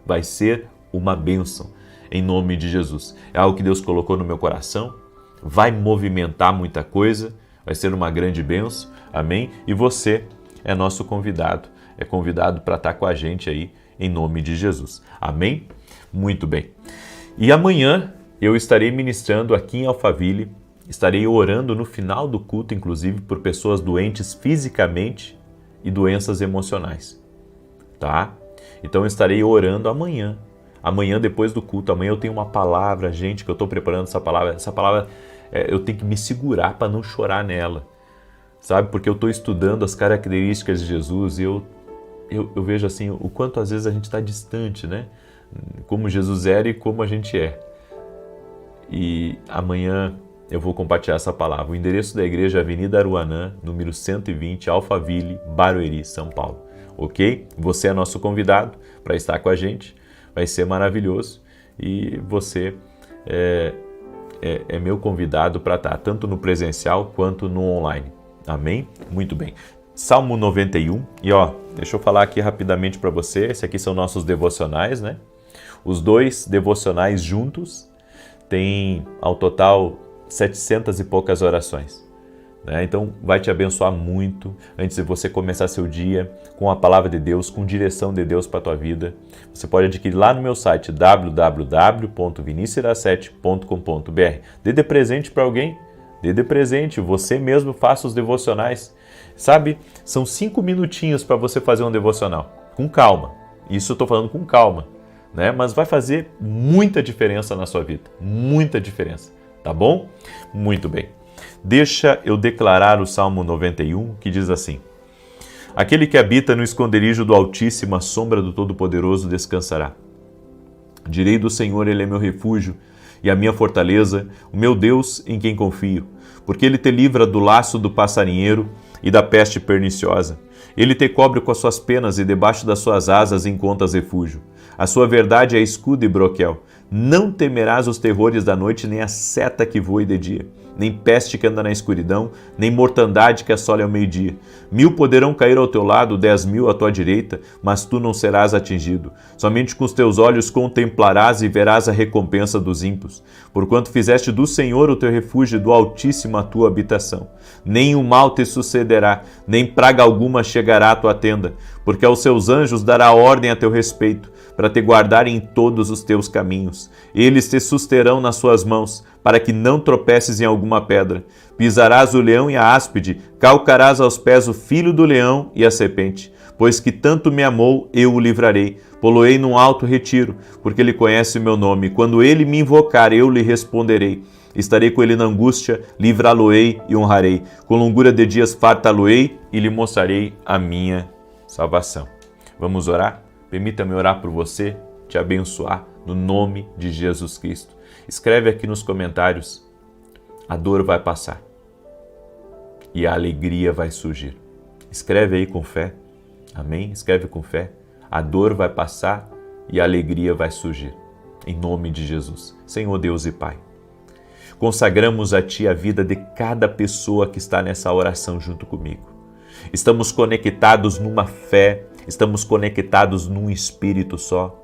Vai ser uma bênção, em nome de Jesus. É algo que Deus colocou no meu coração, vai movimentar muita coisa, vai ser uma grande bênção, amém? E você é nosso convidado, é convidado para estar com a gente aí, em nome de Jesus, amém? Muito bem. E amanhã eu estarei ministrando aqui em Alphaville. Estarei orando no final do culto, inclusive, por pessoas doentes fisicamente e doenças emocionais, tá? Então, eu estarei orando amanhã. Amanhã, depois do culto, amanhã eu tenho uma palavra, gente, que eu estou preparando essa palavra. Essa palavra, eu tenho que me segurar para não chorar nela, sabe? Porque eu estou estudando as características de Jesus e eu vejo assim, o quanto às vezes a gente está distante, né? Como Jesus era e como a gente é. E amanhã eu vou compartilhar essa palavra. O endereço da igreja é Avenida Aruanã, número 120, Alphaville, Barueri, São Paulo. Ok? Você é nosso convidado para estar com a gente. Vai ser maravilhoso. E você é meu convidado para estar tanto no presencial quanto no online. Amém? Muito bem. Salmo 91. E deixa eu falar aqui rapidamente para você. Esses aqui são nossos devocionais, né? Os 2 devocionais juntos têm ao total 700 e poucas orações, né? Então vai te abençoar muito antes de você começar seu dia com a palavra de Deus, com direção de Deus para a tua vida. Você pode adquirir lá no meu site www.vinicius07.com.br. Dê de presente para alguém, dê de presente, você mesmo faça os devocionais. Sabe, são 5 minutinhos para você fazer um devocional, com calma. Isso eu estou falando com calma, né? Mas vai fazer muita diferença na sua vida, muita diferença. Tá bom? Muito bem. Deixa eu declarar o Salmo 91, que diz assim: Aquele que habita no esconderijo do Altíssimo, a sombra do Todo-Poderoso descansará. Direi do Senhor, Ele é meu refúgio e a minha fortaleza, o meu Deus em quem confio, porque Ele te livra do laço do passarinheiro e da peste perniciosa. Ele te cobre com as suas penas e debaixo das suas asas encontras refúgio. A sua verdade é escudo e broquel. Não temerás os terrores da noite, nem a seta que voe de dia, nem peste que anda na escuridão, nem mortandade que assole ao meio-dia. 1000 poderão cair ao teu lado, 10.000 à tua direita, mas tu não serás atingido. Somente com os teus olhos contemplarás e verás a recompensa dos ímpios. Porquanto fizeste do Senhor o teu refúgio e do Altíssimo a tua habitação. Nem o mal te sucederá, nem praga alguma chegará à tua tenda, porque aos seus anjos dará ordem a teu respeito, para te guardarem em todos os teus caminhos. Eles te susterão nas suas mãos, para que não tropeces em alguma pedra. Pisarás o leão e a áspide, calcarás aos pés o filho do leão e a serpente. Pois que tanto me amou, eu o livrarei. Poloei num alto retiro, porque ele conhece o meu nome. Quando ele me invocar, eu lhe responderei. Estarei com ele na angústia, livrá-lo-ei e honrarei. Com longura de dias fartá-lo-ei e lhe mostrarei a minha salvação. Vamos orar? Permita-me orar por você, te abençoar, no nome de Jesus Cristo. Escreve aqui nos comentários, a dor vai passar e a alegria vai surgir. Escreve aí com fé, amém? Escreve com fé, a dor vai passar e a alegria vai surgir. Em nome de Jesus, Senhor Deus e Pai. Consagramos a Ti a vida de cada pessoa que está nessa oração junto comigo. Estamos conectados numa fé, estamos conectados num Espírito só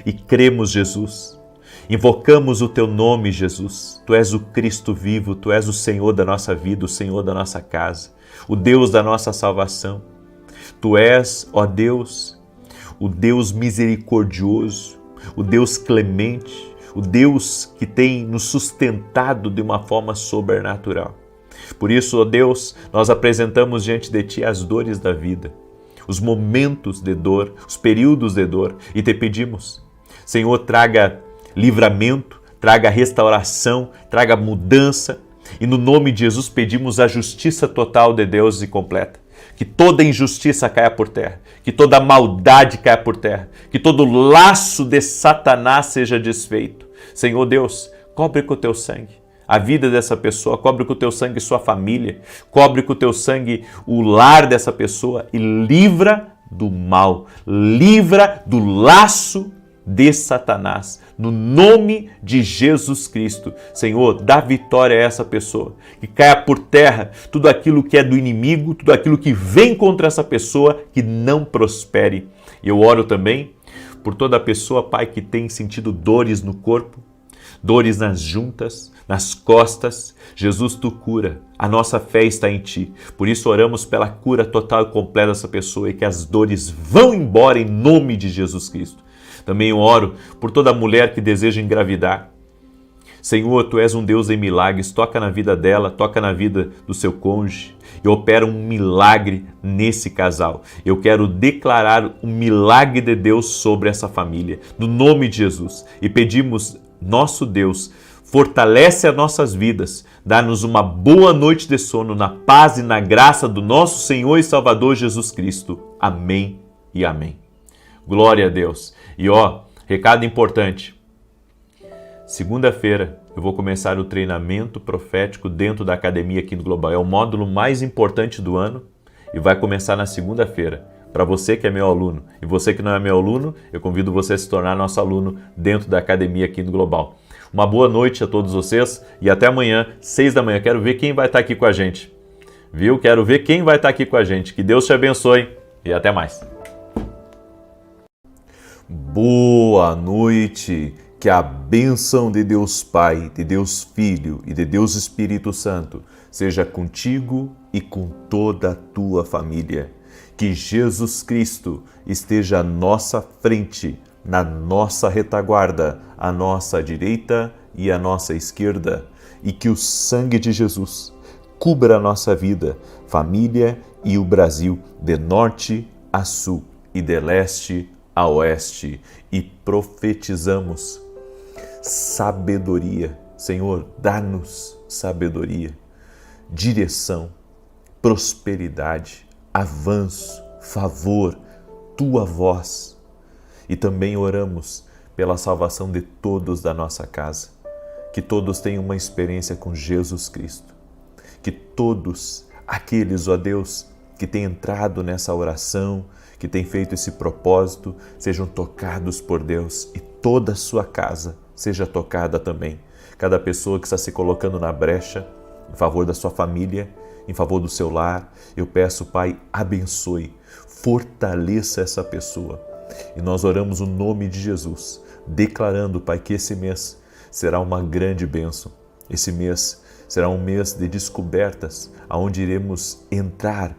e cremos, Jesus. Invocamos o Teu nome, Jesus. Tu és o Cristo vivo, Tu és o Senhor da nossa vida, o Senhor da nossa casa, o Deus da nossa salvação. Tu és, ó Deus, o Deus misericordioso, o Deus clemente, o Deus que tem nos sustentado de uma forma sobrenatural. Por isso, ó Deus, nós apresentamos diante de Ti as dores da vida, os momentos de dor, os períodos de dor, e Te pedimos, Senhor, traga livramento, traga restauração, traga mudança, e no nome de Jesus pedimos a justiça total de Deus e completa. Que toda injustiça caia por terra, que toda maldade caia por terra, que todo laço de Satanás seja desfeito. Senhor Deus, cobre com o Teu sangue a vida dessa pessoa, cobre com o Teu sangue sua família, cobre com o Teu sangue o lar dessa pessoa e livra do mal, livra do laço de Satanás, no nome de Jesus Cristo. Senhor, dá vitória a essa pessoa, que caia por terra tudo aquilo que é do inimigo, tudo aquilo que vem contra essa pessoa, que não prospere. E eu oro também por toda pessoa, Pai, que tem sentido dores no corpo, dores nas juntas, nas costas. Jesus, Tu cura, a nossa fé está em Ti. Por isso oramos pela cura total e completa dessa pessoa e que as dores vão embora em nome de Jesus Cristo. Também eu oro por toda mulher que deseja engravidar. Senhor, Tu és um Deus em milagres, toca na vida dela, toca na vida do seu cônjuge e opera um milagre nesse casal. Eu quero declarar um milagre de Deus sobre essa família, no nome de Jesus. E pedimos, nosso Deus, fortalece as nossas vidas, dá-nos uma boa noite de sono na paz e na graça do nosso Senhor e Salvador Jesus Cristo. Amém e amém. Glória a Deus. E recado importante. Segunda-feira eu vou começar o treinamento profético dentro da academia aqui no Global. É o módulo mais importante do ano e vai começar na segunda-feira. Para você que é meu aluno e você que não é meu aluno, eu convido você a se tornar nosso aluno dentro da academia aqui no Global. Uma boa noite a todos vocês e até amanhã, 6 da manhã. Quero ver quem vai estar aqui com a gente. Viu? Quero ver quem vai estar aqui com a gente. Que Deus te abençoe e até mais. Boa noite. Que a bênção de Deus Pai, de Deus Filho e de Deus Espírito Santo seja contigo e com toda a tua família. Que Jesus Cristo esteja à nossa frente, na nossa retaguarda, à nossa direita e à nossa esquerda. E que o sangue de Jesus cubra a nossa vida, família e o Brasil, de norte a sul e de leste a oeste. E profetizamos sabedoria. Senhor, dá-nos sabedoria, direção, prosperidade, avanço, favor, tua voz. E também oramos pela salvação de todos da nossa casa, que todos tenham uma experiência com Jesus Cristo, que todos aqueles, ó Deus, que têm entrado nessa oração, que têm feito esse propósito, sejam tocados por Deus e toda a sua casa seja tocada também. Cada pessoa que está se colocando na brecha em favor da sua família, em favor do seu lar, eu peço, Pai, abençoe, fortaleça essa pessoa. E nós oramos o nome de Jesus, declarando, Pai, que esse mês será uma grande bênção. Esse mês será um mês de descobertas, onde iremos entrar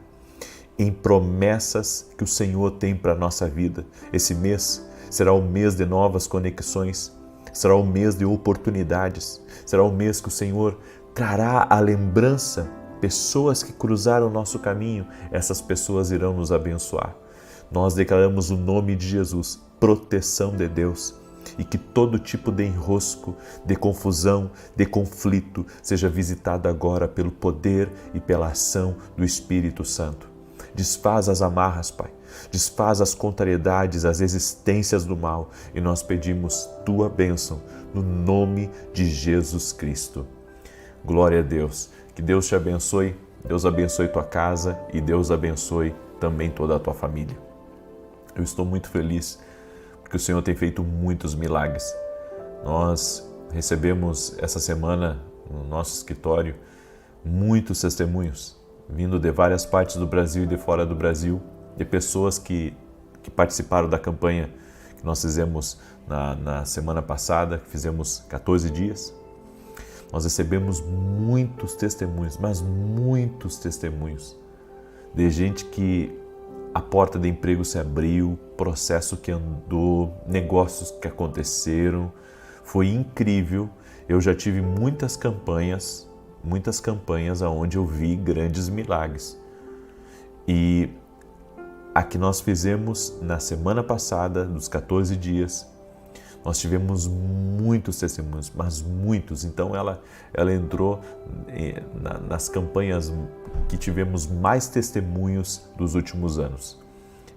em promessas que o Senhor tem para a nossa vida. Esse mês será um mês de novas conexões, será um mês de oportunidades, será um mês que o Senhor trará à lembrança pessoas que cruzaram o nosso caminho, essas pessoas irão nos abençoar. Nós declaramos o nome de Jesus, proteção de Deus, e que todo tipo de enrosco, de confusão, de conflito seja visitado agora pelo poder e pela ação do Espírito Santo. Desfaz as amarras, Pai. Desfaz as contrariedades, as existências do mal. E nós pedimos Tua bênção no nome de Jesus Cristo. Glória a Deus. Que Deus te abençoe. Deus abençoe tua casa e Deus abençoe também toda a tua família. Eu estou muito feliz porque o Senhor tem feito muitos milagres. Nós recebemos essa semana no nosso escritório muitos testemunhos vindo de várias partes do Brasil e de fora do Brasil, de pessoas que participaram da campanha que nós fizemos na semana passada, que fizemos 14 dias. Nós recebemos muitos testemunhos, mas muitos testemunhos de gente que a porta de emprego se abriu, processo que andou, negócios que aconteceram. Foi incrível. Eu já tive muitas campanhas onde eu vi grandes milagres. E a que nós fizemos na semana passada, dos 14 dias, nós tivemos muitos testemunhos, mas muitos. Então ela entrou nas campanhas que tivemos mais testemunhos dos últimos anos.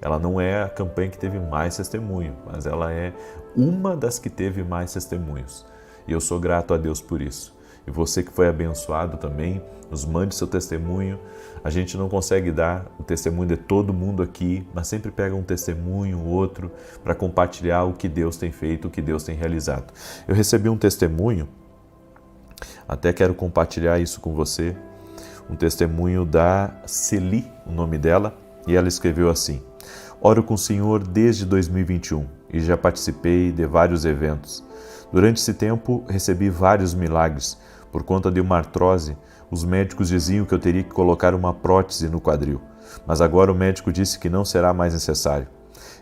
Ela não é a campanha que teve mais testemunho, mas ela é uma das que teve mais testemunhos. E eu sou grato a Deus por isso. E você que foi abençoado também, nos mande seu testemunho. A gente não consegue dar o testemunho de todo mundo aqui, mas sempre pega um testemunho, outro, para compartilhar o que Deus tem feito, o que Deus tem realizado. Eu recebi um testemunho, até quero compartilhar isso com você, um testemunho da Celi, o nome dela, e ela escreveu assim: oro com o Senhor desde 2021 e já participei de vários eventos. Durante esse tempo recebi vários milagres. Por conta de uma artrose, os médicos diziam que eu teria que colocar uma prótese no quadril, mas agora o médico disse que não será mais necessário.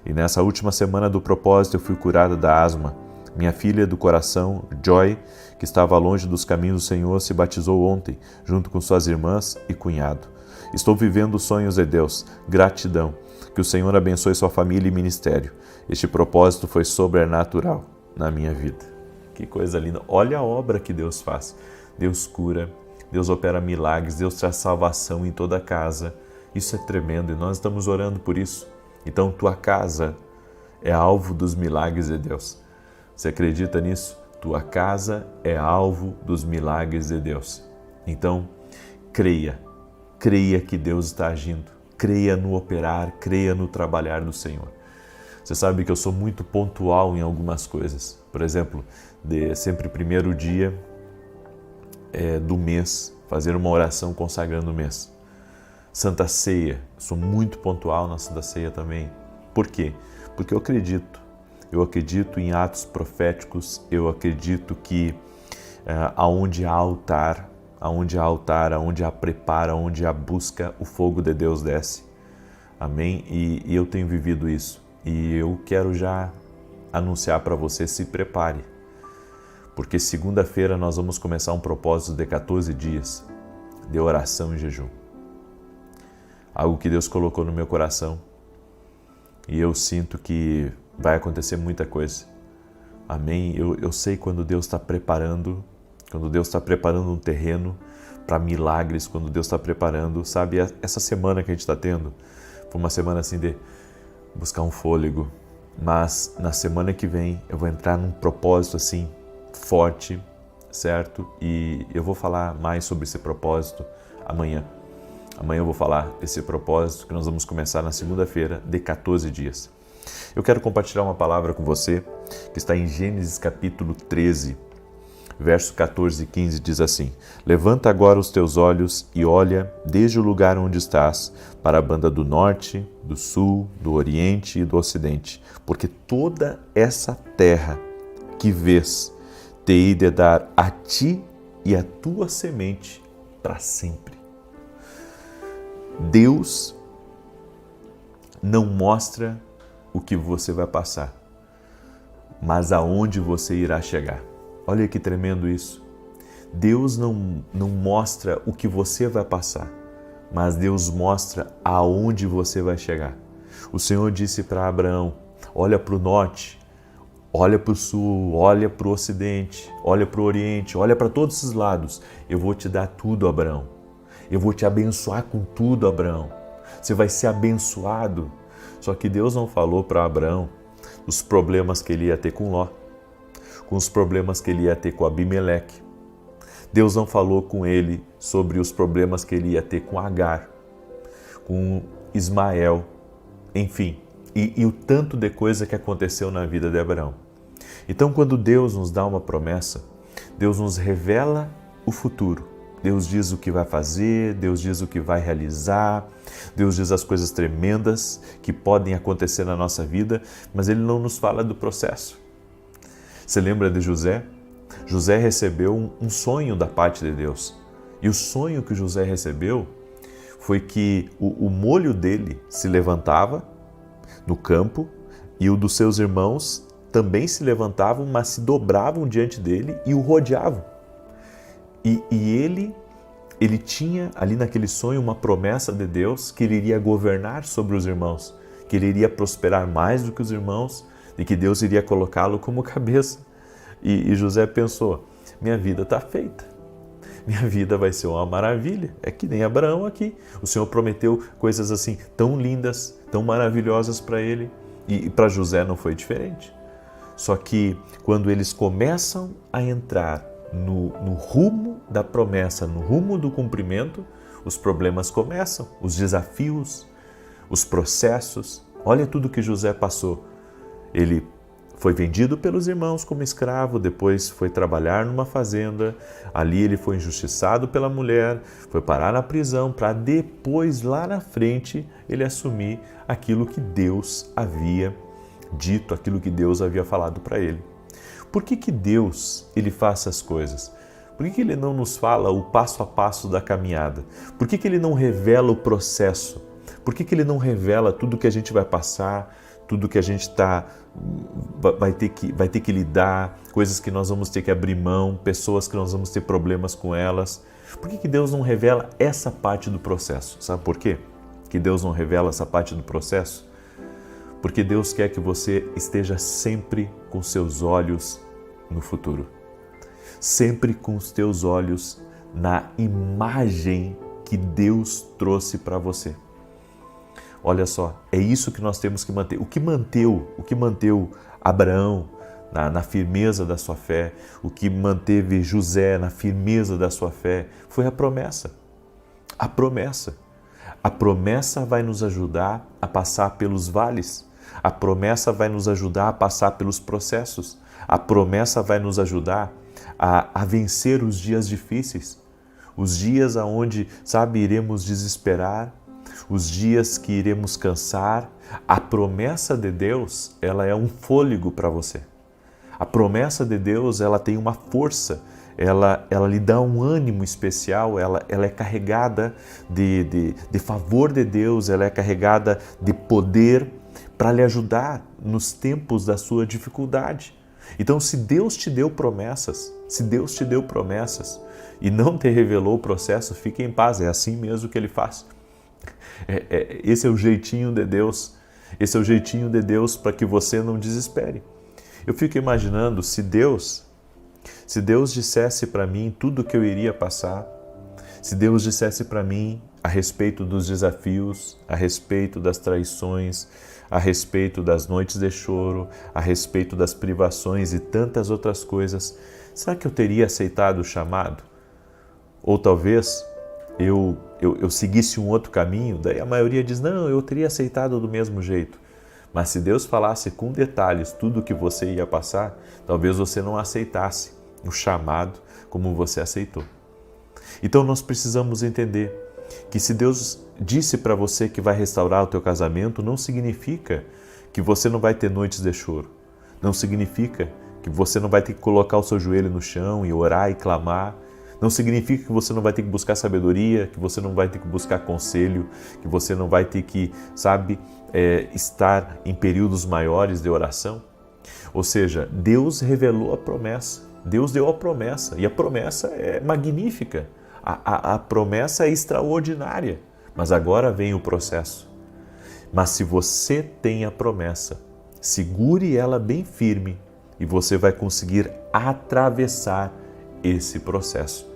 E nessa última semana do propósito eu fui curada da asma. Minha filha do coração, Joy, que estava longe dos caminhos do Senhor, se batizou ontem, junto com suas irmãs e cunhado. Estou vivendo os sonhos de Deus. Gratidão. Que o Senhor abençoe sua família e ministério. Este propósito foi sobrenatural na minha vida. Que coisa linda. Olha a obra que Deus faz. Deus cura, Deus opera milagres, Deus traz salvação em toda a casa. Isso é tremendo e nós estamos orando por isso. Então, tua casa é alvo dos milagres de Deus. Você acredita nisso? Tua casa é alvo dos milagres de Deus. Então, creia que Deus está agindo. Creia no operar, creia no trabalhar do Senhor. Você sabe que eu sou muito pontual em algumas coisas. Por exemplo, sempre primeiro dia do mês, fazer uma oração consagrando o mês. Santa Ceia, sou muito pontual na Santa Ceia também. Por quê? Porque eu acredito em atos proféticos, eu acredito que aonde há altar, aonde há preparo, aonde há busca, o fogo de Deus desce. Amém? E eu tenho vivido isso. E eu quero já anunciar para você, se prepare. Porque segunda-feira nós vamos começar um propósito de 14 dias de oração e jejum. Algo que Deus colocou no meu coração. E eu sinto que vai acontecer muita coisa. Amém? Eu sei quando Deus está preparando um terreno para milagres, quando Deus está preparando, sabe, essa semana que a gente está tendo, Foi uma semana assim de buscar um fôlego, mas na semana que vem eu vou entrar num propósito assim forte, certo? E eu vou falar mais sobre esse propósito amanhã. Amanhã eu vou falar desse propósito que nós vamos começar na segunda-feira de 14 dias. Eu quero compartilhar uma palavra com você que está em Gênesis capítulo 13, verso 14 e 15, diz assim: Levanta agora os teus olhos e olha desde o lugar onde estás para a banda do norte, do sul, do oriente e do ocidente, porque toda essa terra que vês te hei de dar a ti e a tua semente para sempre. Deus não mostra o que você vai passar, mas aonde você irá chegar. Olha que tremendo isso. Deus não mostra o que você vai passar, mas Deus mostra aonde você vai chegar. O Senhor disse para Abraão: olha para o norte, olha para o sul, olha para o ocidente, olha para o oriente, olha para todos esses lados. Eu vou te dar tudo, Abraão. Eu vou te abençoar com tudo, Abraão. Você vai ser abençoado. Só que Deus não falou para Abraão os problemas que ele ia ter com Ló, com os problemas que ele ia ter com Abimeleque. Deus não falou com ele sobre os problemas que ele ia ter com Agar, com Ismael, enfim, e o tanto de coisa que aconteceu na vida de Abraão. Então, quando Deus nos dá uma promessa, Deus nos revela o futuro. Deus diz o que vai fazer, Deus diz o que vai realizar, Deus diz as coisas tremendas que podem acontecer na nossa vida, mas Ele não nos fala do processo. Você lembra de José? José recebeu um sonho da parte de Deus. E o sonho que José recebeu foi que o molho dele se levantava no campo e o dos seus irmãos também se levantavam, mas se dobravam diante dele e o rodeavam. E ele tinha ali naquele sonho uma promessa de Deus que ele iria governar sobre os irmãos, que ele iria prosperar mais do que os irmãos e que Deus iria colocá-lo como cabeça. E José pensou: minha vida está feita, minha vida vai ser uma maravilha, é que nem Abraão aqui. O Senhor prometeu coisas assim tão lindas, tão maravilhosas para ele, e para José não foi diferente. Só que quando eles começam a entrar no rumo da promessa, no rumo do cumprimento, os problemas começam, os desafios, os processos. Olha tudo que José passou. Ele foi vendido pelos irmãos como escravo, depois foi trabalhar numa fazenda, ali ele foi injustiçado pela mulher, foi parar na prisão para depois, lá na frente, ele assumir aquilo que Deus havia dito, aquilo que Deus havia falado para ele. Por que Deus ele faz essas coisas? Por que Ele não nos fala o passo a passo da caminhada? Por que Ele não revela o processo? Por que Ele não revela tudo que a gente vai passar, tudo que a gente vai ter que lidar, coisas que nós vamos ter que abrir mão, pessoas que nós vamos ter problemas com elas? Por que Deus não revela essa parte do processo? Sabe por quê que Deus não revela essa parte do processo? Porque Deus quer que você esteja sempre com seus olhos no futuro. Sempre com os teus olhos na imagem que Deus trouxe para você. Olha só, é isso que nós temos que manter. O que manteve Abraão na firmeza da sua fé, o que manteve José na firmeza da sua fé, foi a promessa. A promessa. A promessa vai nos ajudar a passar pelos vales. A promessa vai nos ajudar a passar pelos processos. A promessa vai nos ajudar a vencer os dias difíceis. Os dias onde, iremos desesperar. Os dias que iremos cansar. A promessa de Deus, ela é um fôlego para você. A promessa de Deus, ela tem uma força. Ela lhe dá um ânimo especial, ela é carregada de favor de Deus, ela é carregada de poder para lhe ajudar nos tempos da sua dificuldade. Então, se Deus te deu promessas, e não te revelou o processo, fique em paz, é assim mesmo que Ele faz. Esse é o jeitinho de Deus, para que você não desespere. Eu fico imaginando se Deus dissesse para mim tudo o que eu iria passar, se Deus dissesse para mim a respeito dos desafios, a respeito das traições, a respeito das noites de choro, a respeito das privações e tantas outras coisas, será que eu teria aceitado o chamado? Ou talvez eu seguisse um outro caminho, daí a maioria diz, não, eu teria aceitado do mesmo jeito. Mas se Deus falasse com detalhes tudo o que você ia passar, talvez você não aceitasse o chamado como você aceitou. Então nós precisamos entender que se Deus disse para você que vai restaurar o teu casamento, não significa que você não vai ter noites de choro. Não significa que você não vai ter que colocar o seu joelho no chão e orar e clamar. Não significa que você não vai ter que buscar sabedoria, que você não vai ter que buscar conselho, que você não vai ter que, estar em períodos maiores de oração. Ou seja, Deus revelou a promessa, Deus deu a promessa e a promessa é magnífica. A promessa é extraordinária, mas agora vem o processo. Mas se você tem a promessa, segure ela bem firme e você vai conseguir atravessar esse processo.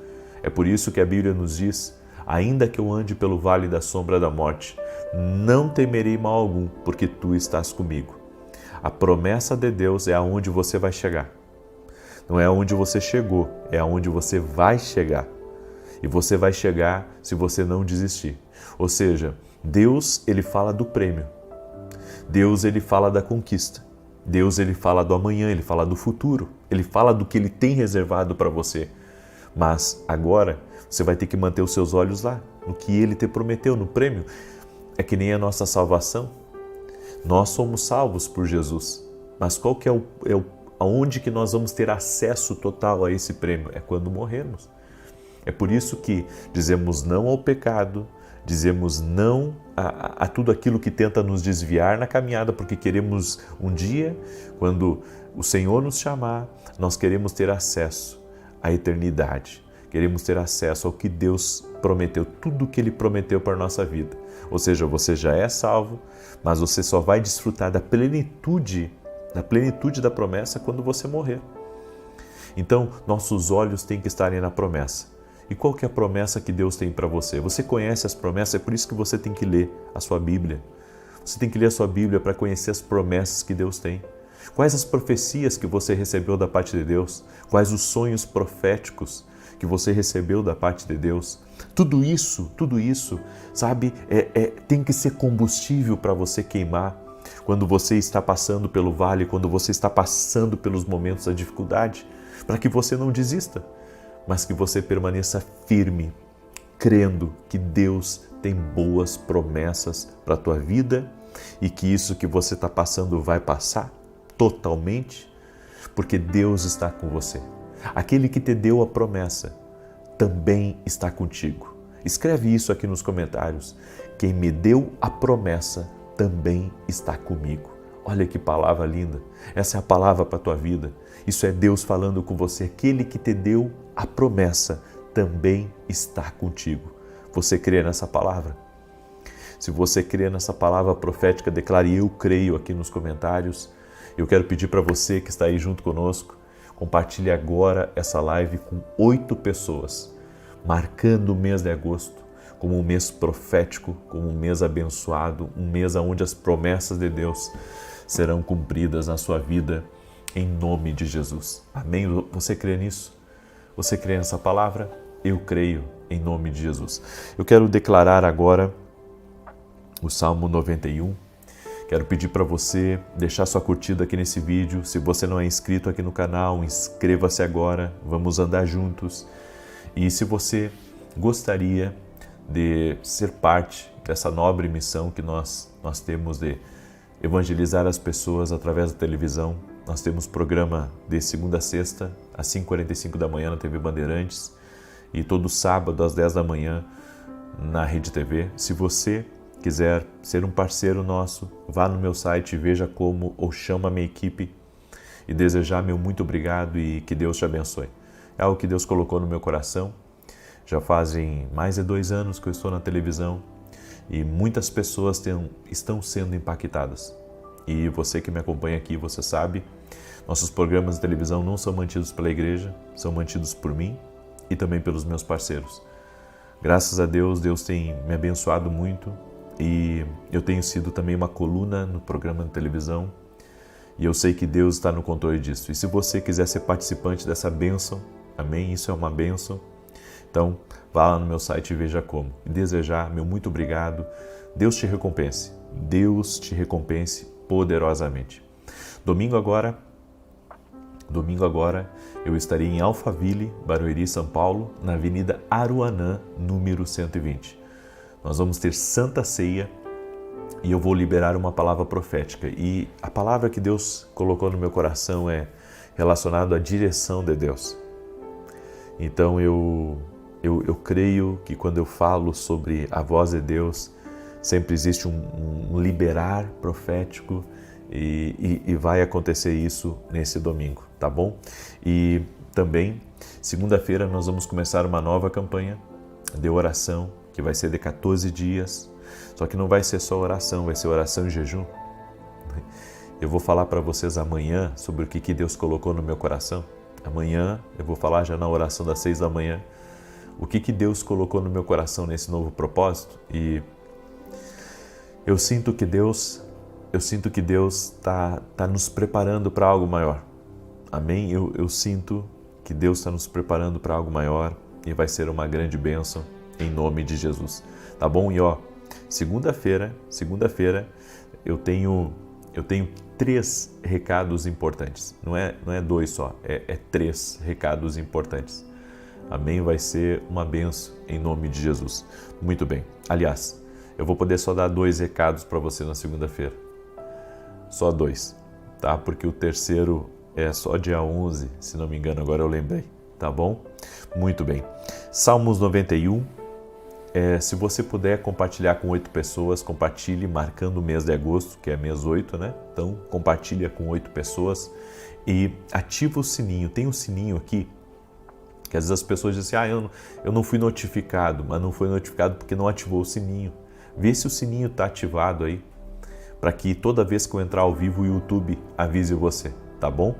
É por isso que a Bíblia nos diz, ainda que eu ande pelo vale da sombra da morte, não temerei mal algum, porque tu estás comigo. A promessa de Deus é aonde você vai chegar. Não é aonde você chegou, é aonde você vai chegar. E você vai chegar se você não desistir. Ou seja, Deus, ele fala do prêmio. Deus, ele fala da conquista. Deus, ele fala do amanhã, ele fala do futuro. Ele fala do que ele tem reservado para você. Mas agora, você vai ter que manter os seus olhos lá, no que ele te prometeu, no prêmio. É que nem a nossa salvação. Nós somos salvos por Jesus. Mas qual que aonde que nós vamos ter acesso total a esse prêmio? É quando morrermos. É por isso que dizemos não ao pecado, dizemos não a tudo aquilo que tenta nos desviar na caminhada, porque queremos um dia, quando o Senhor nos chamar, nós queremos ter acesso à eternidade. Queremos ter acesso ao que Deus prometeu, tudo o que Ele prometeu para a nossa vida. Ou seja, você já é salvo, mas você só vai desfrutar da plenitude da promessa quando você morrer. Então, nossos olhos têm que estarem na promessa. E qual que é a promessa que Deus tem para você? Você conhece as promessas, é por isso que você tem que ler a sua Bíblia. Você tem que ler a sua Bíblia para conhecer as promessas que Deus tem. Quais as profecias que você recebeu da parte de Deus? Quais os sonhos proféticos que você recebeu da parte de Deus? Tudo isso, tem que ser combustível para você queimar quando você está passando pelo vale, quando você está passando pelos momentos da dificuldade, para que você não desista, mas que você permaneça firme, crendo que Deus tem boas promessas para a tua vida e que isso que você está passando vai passar totalmente, porque Deus está com você. Aquele que te deu a promessa também está contigo. Escreve isso aqui nos comentários. Quem me deu a promessa também está comigo. Olha que palavra linda. Essa é a palavra para a tua vida. Isso é Deus falando com você. Aquele que te deu a promessa também está contigo. Você crê nessa palavra? Se você crê nessa palavra profética, declare eu creio aqui nos comentários. Eu quero pedir para você que está aí junto conosco, compartilhe agora essa live com 8 pessoas, marcando o mês de agosto como um mês profético, como um mês abençoado, um mês onde as promessas de Deus serão cumpridas na sua vida, em nome de Jesus. Amém? Você crê nisso? Você crê nessa palavra? Eu creio, em nome de Jesus. Eu quero declarar agora o Salmo 91. Quero pedir para você deixar sua curtida aqui nesse vídeo. Se você não é inscrito aqui no canal, inscreva-se agora. Vamos andar juntos. E se você gostaria de ser parte dessa nobre missão que nós temos de evangelizar as pessoas através da televisão, nós temos programa de segunda a sexta, às 5h45 da manhã na TV Bandeirantes e todo sábado às 10 da manhã na Rede TV. Se você quiser ser um parceiro nosso, vá no meu site, veja como, ou chama a minha equipe e desejar meu muito obrigado e que Deus te abençoe. É algo que Deus colocou no meu coração. Já fazem mais de 2 anos que eu estou na televisão e muitas pessoas estão sendo impactadas. E você que me acompanha aqui, você sabe, nossos programas de televisão não são mantidos pela igreja, são mantidos por mim e também pelos meus parceiros. Graças a Deus, Deus tem me abençoado muito e eu tenho sido também uma coluna no programa de televisão e eu sei que Deus está no controle disso. E se você quiser ser participante dessa bênção, amém? Isso é uma bênção. Então, vá lá no meu site e veja como. E desejar, meu muito obrigado. Deus te recompense. Deus te recompense poderosamente. Domingo agora, eu estarei em Alphaville, Barueri, São Paulo, na Avenida Aruanã, número 120. Nós vamos ter Santa Ceia e eu vou liberar uma palavra profética. E a palavra que Deus colocou no meu coração é relacionada à direção de Deus. Então eu creio que quando eu falo sobre a voz de Deus, sempre existe um liberar profético e vai acontecer isso nesse domingo, tá bom? E também, segunda-feira, nós vamos começar uma nova campanha de oração, que vai ser de 14 dias, só que não vai ser só oração, vai ser oração e jejum. Eu vou falar para vocês amanhã sobre o que Deus colocou no meu coração. Amanhã eu vou falar já na oração das 6 da manhã o que Deus colocou no meu coração nesse novo propósito. E eu sinto que Deus está nos preparando para algo maior. Amém? Eu sinto que Deus está nos preparando para algo maior e vai ser uma grande bênção em nome de Jesus. Tá bom? E segunda-feira eu tenho 3 recados importantes. Não é 2 só, é 3 recados importantes. Amém? Vai ser uma bênção em nome de Jesus. Muito bem. Aliás, eu vou poder só dar 2 recados para você na segunda-feira. Só 2, tá? Porque o terceiro é só dia 11, se não me engano, agora eu lembrei, tá bom? Muito bem. Salmos 91, se você puder compartilhar com 8 pessoas, compartilhe marcando o mês de agosto, que é mês 8, né? Então, compartilha com 8 pessoas e ativa o sininho. Tem um sininho aqui, que às vezes as pessoas dizem assim, eu não fui notificado, mas não foi notificado porque não ativou o sininho. Vê se o sininho está ativado aí, para que toda vez que eu entrar ao vivo o YouTube avise você, tá bom?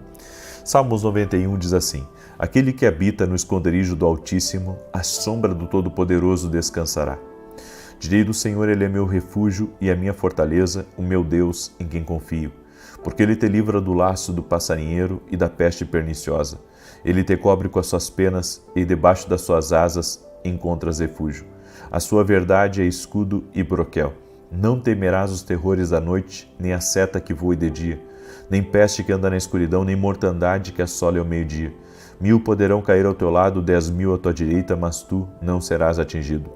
Salmos 91 diz assim: aquele que habita no esconderijo do Altíssimo, à sombra do Todo-Poderoso descansará. Direi do Senhor, Ele é meu refúgio e a minha fortaleza, o meu Deus em quem confio. Porque Ele te livra do laço do passarinheiro e da peste perniciosa. Ele te cobre com as suas penas e debaixo das suas asas encontras refúgio. A sua verdade é escudo e broquel. Não temerás os terrores da noite, nem a seta que voe de dia, nem peste que anda na escuridão, nem mortandade que assole ao meio-dia. 1000 poderão cair ao teu lado, 10.000 à tua direita, mas tu não serás atingido.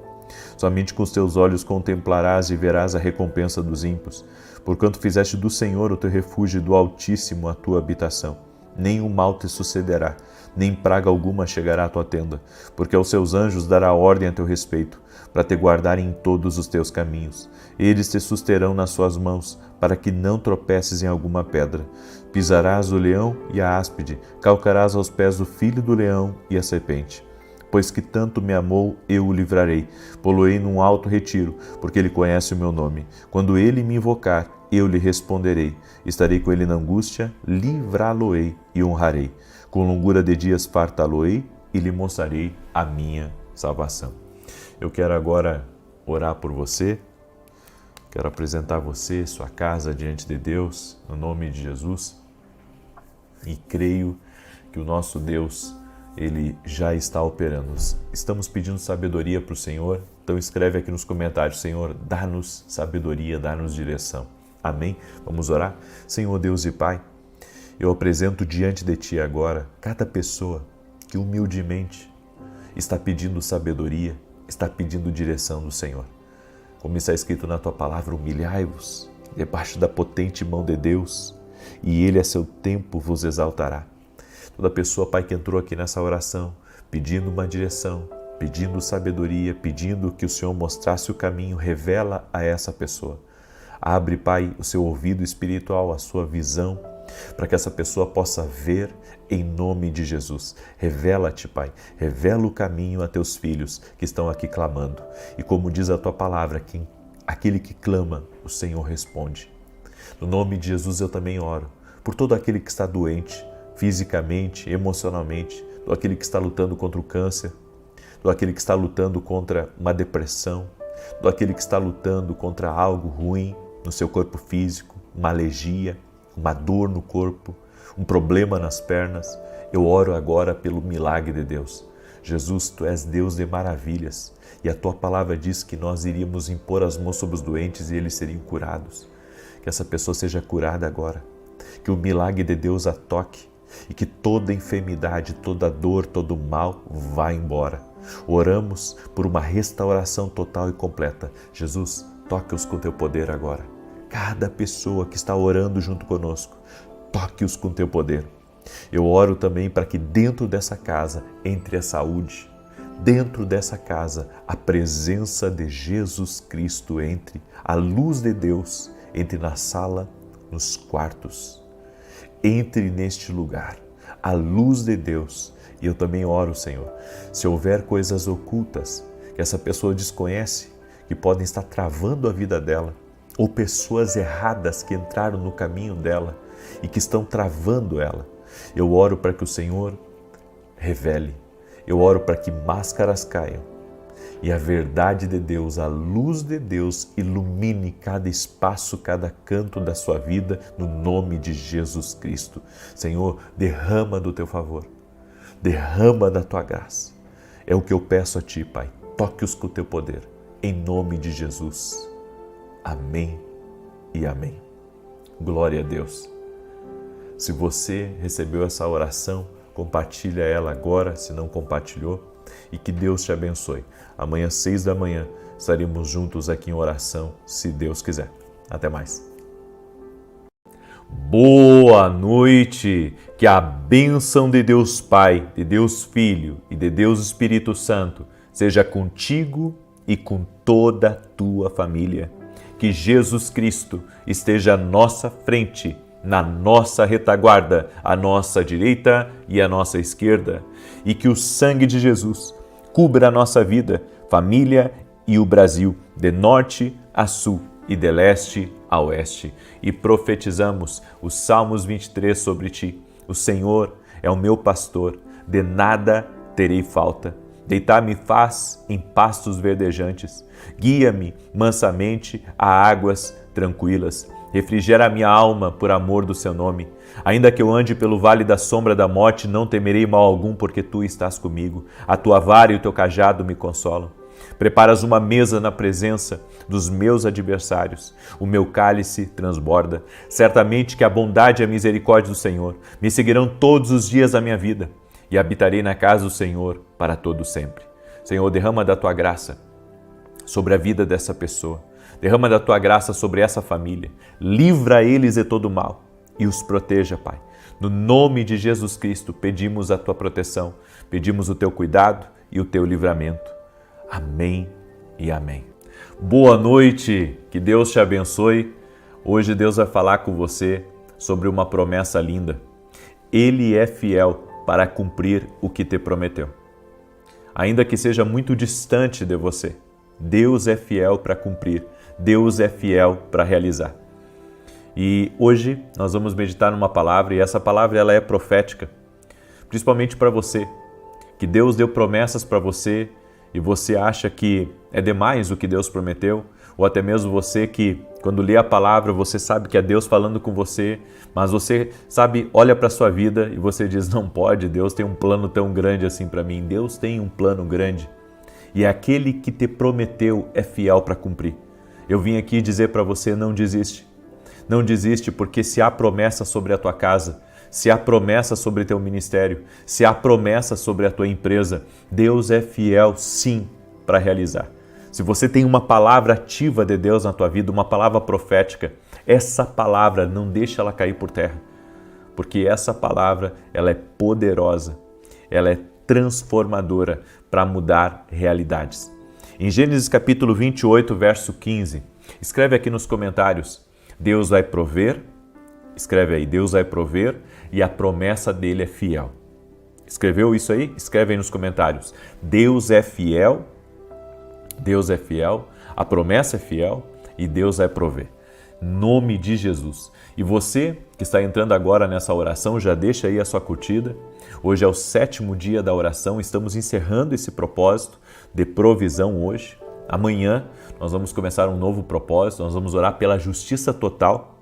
Somente com os teus olhos contemplarás e verás a recompensa dos ímpios, porquanto fizeste do Senhor o teu refúgio e do Altíssimo a tua habitação. Nenhum mal te sucederá, nem praga alguma chegará à tua tenda, porque aos seus anjos dará ordem a teu respeito, para te guardarem em todos os teus caminhos. Eles te susterão nas suas mãos, para que não tropeces em alguma pedra. Pisarás o leão e a áspide, calcarás aos pés o filho do leão e a serpente. Pois que tanto me amou, eu o livrarei, pô-lo-ei num alto retiro, porque ele conhece o meu nome. Quando ele me invocar, eu lhe responderei. Estarei com ele na angústia, livrá-lo-ei e honrarei. Com longura de dias fartá-lo-ei e lhe mostrarei a minha salvação. Eu quero agora orar por você, quero apresentar você, sua casa diante de Deus, no nome de Jesus, e creio que o nosso Deus, Ele já está operando. Estamos pedindo sabedoria para o Senhor, então escreve aqui nos comentários, Senhor, dá-nos sabedoria, dá-nos direção. Amém? Vamos orar? Senhor Deus e Pai, eu apresento diante de Ti agora cada pessoa que humildemente está pedindo sabedoria, está pedindo direção do Senhor. Como está escrito na Tua palavra, humilhai-vos debaixo da potente mão de Deus e Ele a seu tempo vos exaltará. Toda pessoa, Pai, que entrou aqui nessa oração, pedindo uma direção, pedindo sabedoria, pedindo que o Senhor mostrasse o caminho, revela a essa pessoa. Abre, Pai, o seu ouvido espiritual, a sua visão, para que essa pessoa possa ver em nome de Jesus. Revela-te, Pai, revela o caminho a teus filhos que estão aqui clamando. E como diz a tua palavra, aquele que clama, o Senhor responde. No nome de Jesus eu também oro por todo aquele que está doente, fisicamente, emocionalmente, todo aquele que está lutando contra o câncer, do aquele que está lutando contra uma depressão, do aquele que está lutando contra algo ruim no seu corpo físico, uma alergia, uma dor no corpo, um problema nas pernas. Eu oro agora pelo milagre de Deus. Jesus, Tu és Deus de maravilhas e a Tua palavra diz que nós iríamos impor as mãos sobre os doentes e eles seriam curados. Que essa pessoa seja curada agora, que o milagre de Deus a toque e que toda enfermidade, toda dor, todo mal vá embora. Oramos por uma restauração total e completa. Jesus, toque-os com Teu poder agora. Cada pessoa que está orando junto conosco, toque-os com Teu poder. Eu oro também para que dentro dessa casa entre a saúde, dentro dessa casa a presença de Jesus Cristo entre, a luz de Deus entre na sala, nos quartos. Entre neste lugar, a luz de Deus. E eu também oro, Senhor, se houver coisas ocultas que essa pessoa desconhece, que podem estar travando a vida dela, ou pessoas erradas que entraram no caminho dela e que estão travando ela, eu oro para que o Senhor revele. Eu oro para que máscaras caiam e a verdade de Deus, a luz de Deus ilumine cada espaço, cada canto da sua vida, no nome de Jesus Cristo. Senhor, derrama do Teu favor, derrama da Tua graça. É o que eu peço a Ti, Pai. Toque-os com o Teu poder, em nome de Jesus. Amém e amém. Glória a Deus. Se você recebeu essa oração, compartilha ela agora, se não compartilhou, e que Deus te abençoe. Amanhã, 6 da manhã, estaremos juntos aqui em oração, se Deus quiser. Até mais. Boa noite! Que a bênção de Deus Pai, de Deus Filho e de Deus Espírito Santo seja contigo e com toda a tua família. Que Jesus Cristo esteja à nossa frente, na nossa retaguarda, à nossa direita e à nossa esquerda, e que o sangue de Jesus cubra a nossa vida, família e o Brasil, de norte a sul e de leste a oeste. E profetizamos os Salmos 23 sobre ti. O Senhor é o meu pastor, de nada terei falta. Deitar-me faz em pastos verdejantes, guia-me mansamente a águas tranquilas. Refrigera a minha alma por amor do seu nome. Ainda que eu ande pelo vale da sombra da morte, não temerei mal algum, porque tu estás comigo. A tua vara e o teu cajado me consolam. Preparas uma mesa na presença dos meus adversários. O meu cálice transborda. Certamente que a bondade e a misericórdia do Senhor me seguirão todos os dias da minha vida, e habitarei na casa do Senhor para todo sempre. Senhor, derrama da tua graça sobre a vida dessa pessoa. Derrama da tua graça sobre essa família. Livra eles de todo mal e os proteja, Pai. No nome de Jesus Cristo, pedimos a tua proteção, pedimos o teu cuidado e o teu livramento. Amém e amém. Boa noite, que Deus te abençoe. Hoje Deus vai falar com você sobre uma promessa linda. Ele é fiel para cumprir o que te prometeu. Ainda que seja muito distante de você, Deus é fiel para cumprir. Deus é fiel para realizar. E hoje nós vamos meditar numa palavra, e essa palavra ela é profética, principalmente para você, que Deus deu promessas para você e você acha que é demais o que Deus prometeu, ou até mesmo você que, quando lê a palavra, você sabe que é Deus falando com você, mas você sabe, olha para a sua vida e você diz, não pode, Deus tem um plano tão grande assim para mim. Deus tem um plano grande e aquele que te prometeu é fiel para cumprir. Eu vim aqui dizer para você, não desiste. Não desiste, porque se há promessa sobre a tua casa, se há promessa sobre teu ministério, se há promessa sobre a tua empresa, Deus é fiel sim para realizar. Se você tem uma palavra ativa de Deus na tua vida, uma palavra profética, essa palavra não deixa ela cair por terra, porque essa palavra ela é poderosa, ela é transformadora para mudar realidades. Em Gênesis capítulo 28, verso 15, escreve aqui nos comentários, Deus vai prover, escreve aí, Deus vai prover e a promessa dele é fiel. Escreveu isso aí? Escreve aí nos comentários. Deus é fiel, a promessa é fiel e Deus vai prover. Nome de Jesus. E você que está entrando agora nessa oração, já deixa aí a sua curtida. Hoje é o 7º dia da oração, estamos encerrando esse propósito de provisão hoje. Amanhã nós vamos começar um novo propósito, nós vamos orar pela justiça total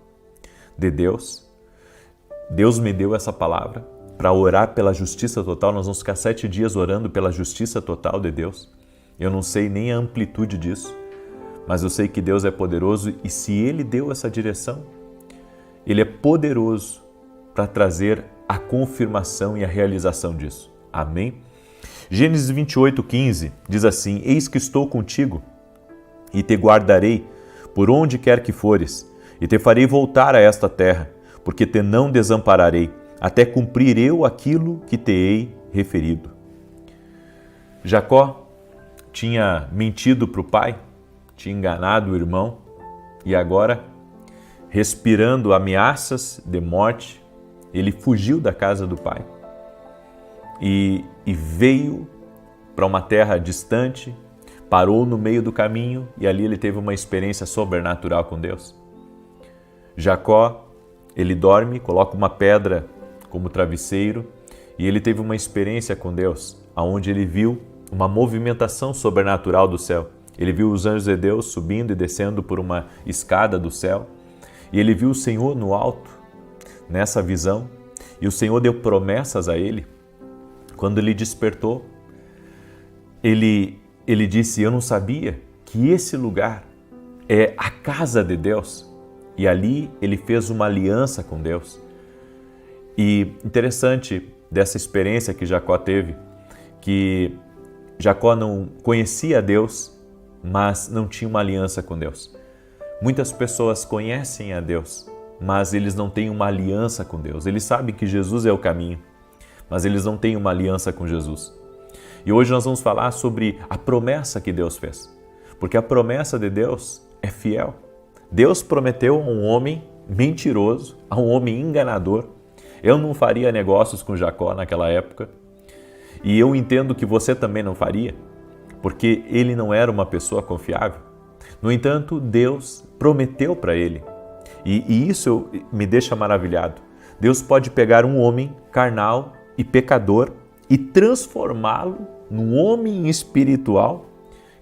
de Deus. Deus me deu essa palavra para orar pela justiça total, nós vamos ficar 7 dias orando pela justiça total de Deus. Eu não sei nem a amplitude disso, mas eu sei que Deus é poderoso e se Ele deu essa direção, Ele é poderoso para trazer a confirmação e a realização disso. Amém? Gênesis 28:15 diz assim: Eis que estou contigo e te guardarei por onde quer que fores e te farei voltar a esta terra, porque te não desampararei, até cumprir eu aquilo que te hei referido. Jacó tinha mentido para o pai, tinha enganado o irmão e agora, respirando ameaças de morte, ele fugiu da casa do pai e veio para uma terra distante, parou no meio do caminho e ali ele teve uma experiência sobrenatural com Deus. Jacó, ele dorme, coloca uma pedra como travesseiro e ele teve uma experiência com Deus, onde ele viu uma movimentação sobrenatural do céu. Ele viu os anjos de Deus subindo e descendo por uma escada do céu e ele viu o Senhor no alto, nessa visão, e o Senhor deu promessas a ele. Quando ele despertou, ele disse: eu não sabia que esse lugar é a casa de Deus. E ali ele fez uma aliança com Deus. E interessante dessa experiência que Jacó teve, que Jacó não conhecia Deus, mas não tinha uma aliança com Deus. Muitas pessoas conhecem a Deus, mas eles não têm uma aliança com Deus. Eles sabem que Jesus é o caminho, mas eles não têm uma aliança com Jesus. E hoje nós vamos falar sobre a promessa que Deus fez, porque a promessa de Deus é fiel. Deus prometeu a um homem mentiroso, a um homem enganador. Eu não faria negócios com Jacó naquela época, e eu entendo que você também não faria, porque ele não era uma pessoa confiável. No entanto, Deus prometeu para ele, e isso me deixa maravilhado. Deus pode pegar um homem carnal e pecador e transformá-lo num homem espiritual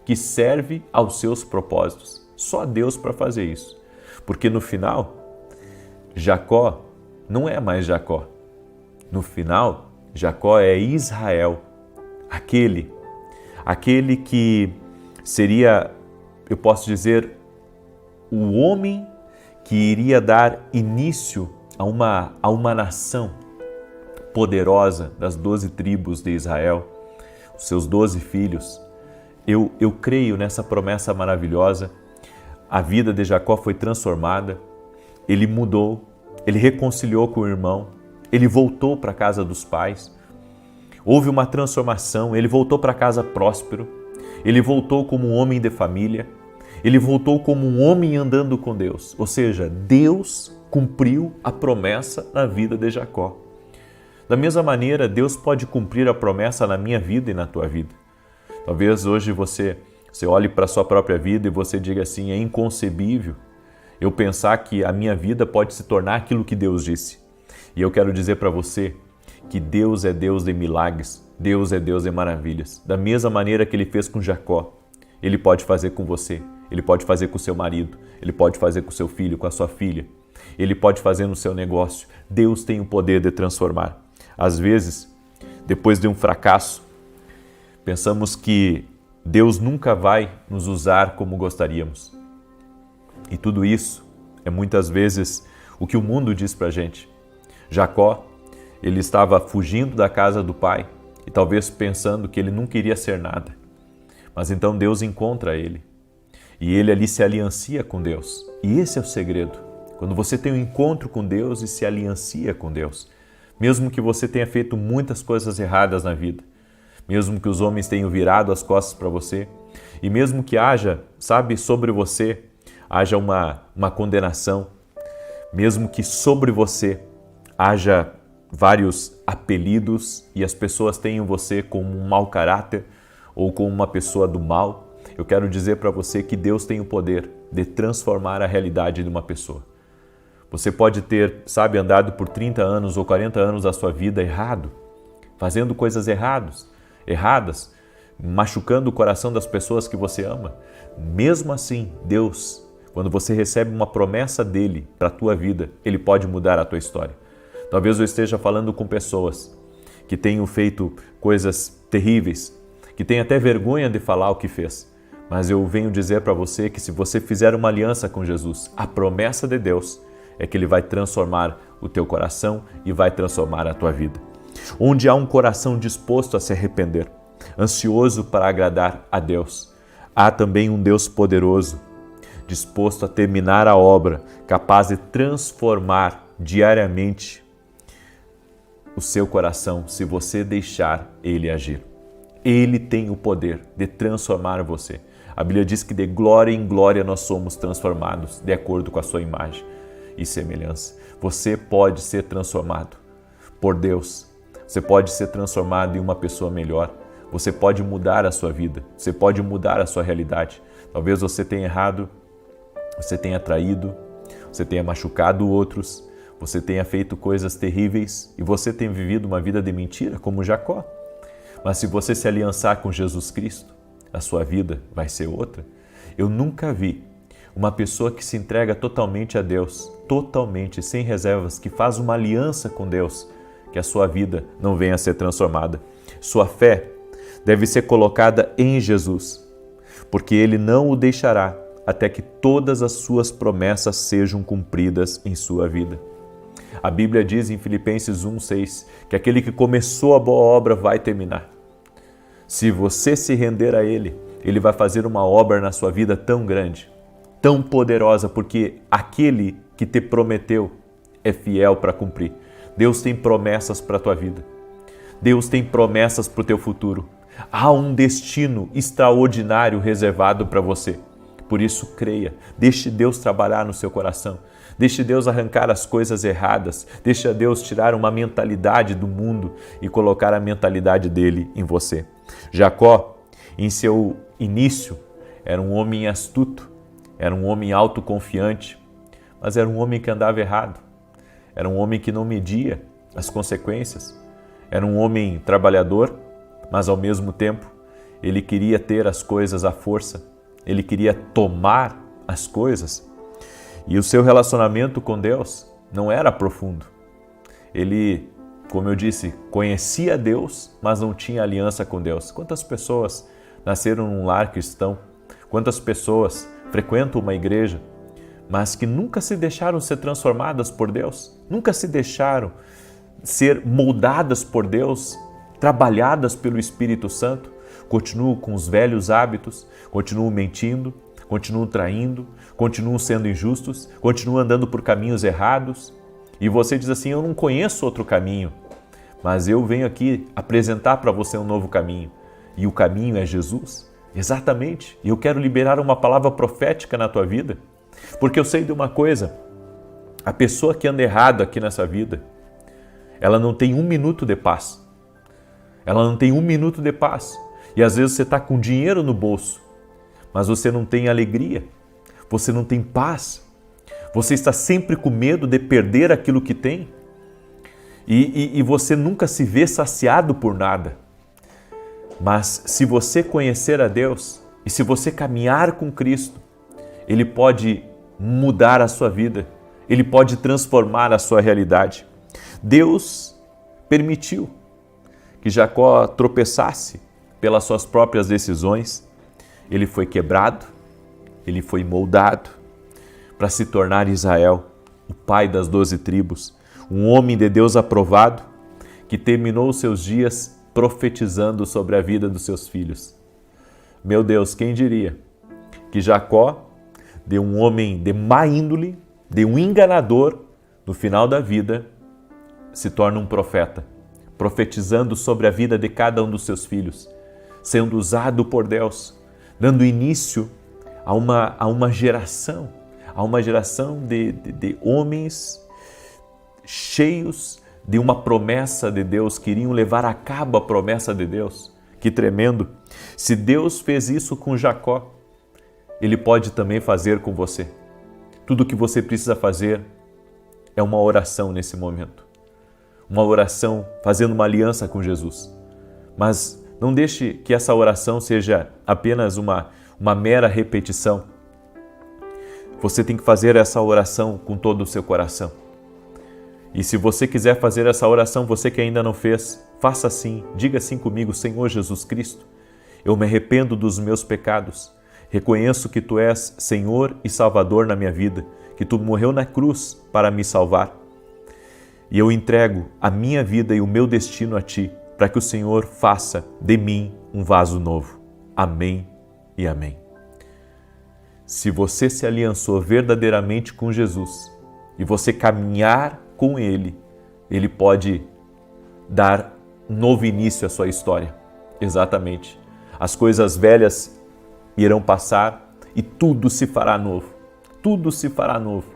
que serve aos seus propósitos. Só Deus para fazer isso. Porque no final, Jacó não é mais Jacó. No final, Jacó é Israel. Aquele que seria, eu posso dizer, o homem que iria dar início a uma nação poderosa das 12 tribos de Israel, os seus 12 filhos. Eu creio nessa promessa maravilhosa. A vida de Jacó foi transformada, ele mudou, ele reconciliou com o irmão, ele voltou para a casa dos pais, houve uma transformação, ele voltou para casa próspero, ele voltou como um homem de família, ele voltou como um homem andando com Deus. Ou seja, Deus cumpriu a promessa na vida de Jacó. Da mesma maneira, Deus pode cumprir a promessa na minha vida e na tua vida. Talvez hoje você olhe para a sua própria vida e você diga assim: é inconcebível eu pensar que a minha vida pode se tornar aquilo que Deus disse. E eu quero dizer para você que Deus é Deus de milagres, Deus é Deus de maravilhas. Da mesma maneira que Ele fez com Jacó, Ele pode fazer com você, Ele pode fazer com o seu marido, Ele pode fazer com o seu filho, com a sua filha, Ele pode fazer no seu negócio. Deus tem o poder de transformar. Às vezes, depois de um fracasso, pensamos que Deus nunca vai nos usar como gostaríamos. E tudo isso é muitas vezes o que o mundo diz para a gente. Jacó, ele estava fugindo da casa do pai e talvez pensando que ele não queria ser nada. Mas então Deus encontra ele e ele ali se aliancia com Deus. E esse é o segredo. Quando você tem um encontro com Deus e se aliancia com Deus, mesmo que você tenha feito muitas coisas erradas na vida, mesmo que os homens tenham virado as costas para você, e mesmo que haja, sobre você, haja uma condenação, mesmo que sobre você haja vários apelidos e as pessoas tenham você como um mau caráter ou como uma pessoa do mal, Eu quero dizer para você que Deus tem o poder de transformar a realidade de uma pessoa. Você pode ter, andado por 30 anos ou 40 anos da sua vida errado, fazendo coisas erradas, machucando o coração das pessoas que você ama. Mesmo assim, Deus, quando você recebe uma promessa dele para a tua vida, ele pode mudar a tua história. Talvez eu esteja falando com pessoas que tenham feito coisas terríveis, que têm até vergonha de falar o que fez. Mas eu venho dizer para você que se você fizer uma aliança com Jesus, a promessa de Deus é que ele vai transformar o teu coração e vai transformar a tua vida. Onde há um coração disposto a se arrepender, ansioso para agradar a Deus, há também um Deus poderoso, disposto a terminar a obra, capaz de transformar diariamente o seu coração, se você deixar ele agir. Ele tem o poder de transformar você. A Bíblia diz que de glória em glória nós somos transformados, de acordo com a sua imagem e semelhança. Você pode ser transformado por Deus. Você pode ser transformado em uma pessoa melhor. Você pode mudar a sua vida. Você pode mudar a sua realidade. Talvez você tenha errado, você tenha traído, você tenha machucado outros, você tenha feito coisas terríveis e você tenha vivido uma vida de mentira, como Jacó. Mas se você se aliançar com Jesus Cristo, a sua vida vai ser outra. Eu nunca vi uma pessoa que se entrega totalmente a Deus, totalmente, sem reservas, que faz uma aliança com Deus, que a sua vida não venha a ser transformada. Sua fé deve ser colocada em Jesus, porque Ele não o deixará até que todas as suas promessas sejam cumpridas em sua vida. A Bíblia diz em Filipenses 1:6 que aquele que começou a boa obra vai terminar. Se você se render a Ele, Ele vai fazer uma obra na sua vida tão grande, tão poderosa, porque aquele que te prometeu é fiel para cumprir. Deus tem promessas para a tua vida. Deus tem promessas para o teu futuro. Há um destino extraordinário reservado para você. Por isso, creia. Deixe Deus trabalhar no seu coração. Deixe Deus arrancar as coisas erradas. Deixe Deus tirar uma mentalidade do mundo e colocar a mentalidade dele em você. Jacó, em seu início, era um homem astuto, era um homem autoconfiante, mas era um homem que andava errado. Era um homem que não media as consequências. Era um homem trabalhador, mas ao mesmo tempo ele queria ter as coisas à força. Ele queria tomar as coisas. E o seu relacionamento com Deus não era profundo. Ele, como eu disse, conhecia Deus, mas não tinha aliança com Deus. Quantas pessoas nasceram num lar cristão? Quantas pessoas frequentam uma igreja, mas que nunca se deixaram ser transformadas por Deus? Nunca se deixaram ser moldadas por Deus, trabalhadas pelo Espírito Santo? Continuam com os velhos hábitos, continuam mentindo, continuam traindo, continuam sendo injustos, continuam andando por caminhos errados. E você diz assim: eu não conheço outro caminho, mas eu venho aqui apresentar para você um novo caminho. E o caminho é Jesus? Exatamente. E eu quero liberar uma palavra profética na tua vida, porque eu sei de uma coisa: a pessoa que anda errado aqui nessa vida, ela não tem um minuto de paz. Ela não tem um minuto de paz. E às vezes você está com dinheiro no bolso, mas você não tem alegria, você não tem paz, você está sempre com medo de perder aquilo que tem e você nunca se vê saciado por nada. Mas se você conhecer a Deus e se você caminhar com Cristo, Ele pode mudar a sua vida, Ele pode transformar a sua realidade. Deus permitiu que Jacó tropeçasse pelas suas próprias decisões. Ele foi quebrado, ele foi moldado para se tornar Israel, o pai das 12 tribos, um homem de Deus aprovado que terminou os seus dias profetizando sobre a vida dos seus filhos. Meu Deus, quem diria que Jacó, de um homem de má índole, de um enganador, no final da vida, se torna um profeta, profetizando sobre a vida de cada um dos seus filhos, sendo usado por Deus, dando início a uma geração de homens cheios de uma promessa de Deus, que iriam levar a cabo a promessa de Deus, Que tremendo! Se Deus fez isso com Jacó, Ele pode também fazer com você. Tudo o que você precisa fazer é uma oração nesse momento. Uma oração fazendo uma aliança com Jesus. Mas não deixe que essa oração seja apenas uma mera repetição. Você tem que fazer essa oração com todo o seu coração. E se você quiser fazer essa oração, você que ainda não fez, faça assim, diga assim comigo: Senhor Jesus Cristo, eu me arrependo dos meus pecados, reconheço que Tu és Senhor e Salvador na minha vida, que Tu morreu na cruz para me salvar. E eu entrego a minha vida e o meu destino a Ti, para que o Senhor faça de mim um vaso novo. Amém e amém. Se você se aliançou verdadeiramente com Jesus e você caminhar com Ele, Ele pode dar um novo início à sua história. Exatamente. As coisas velhas irão passar e tudo se fará novo. Tudo se fará novo.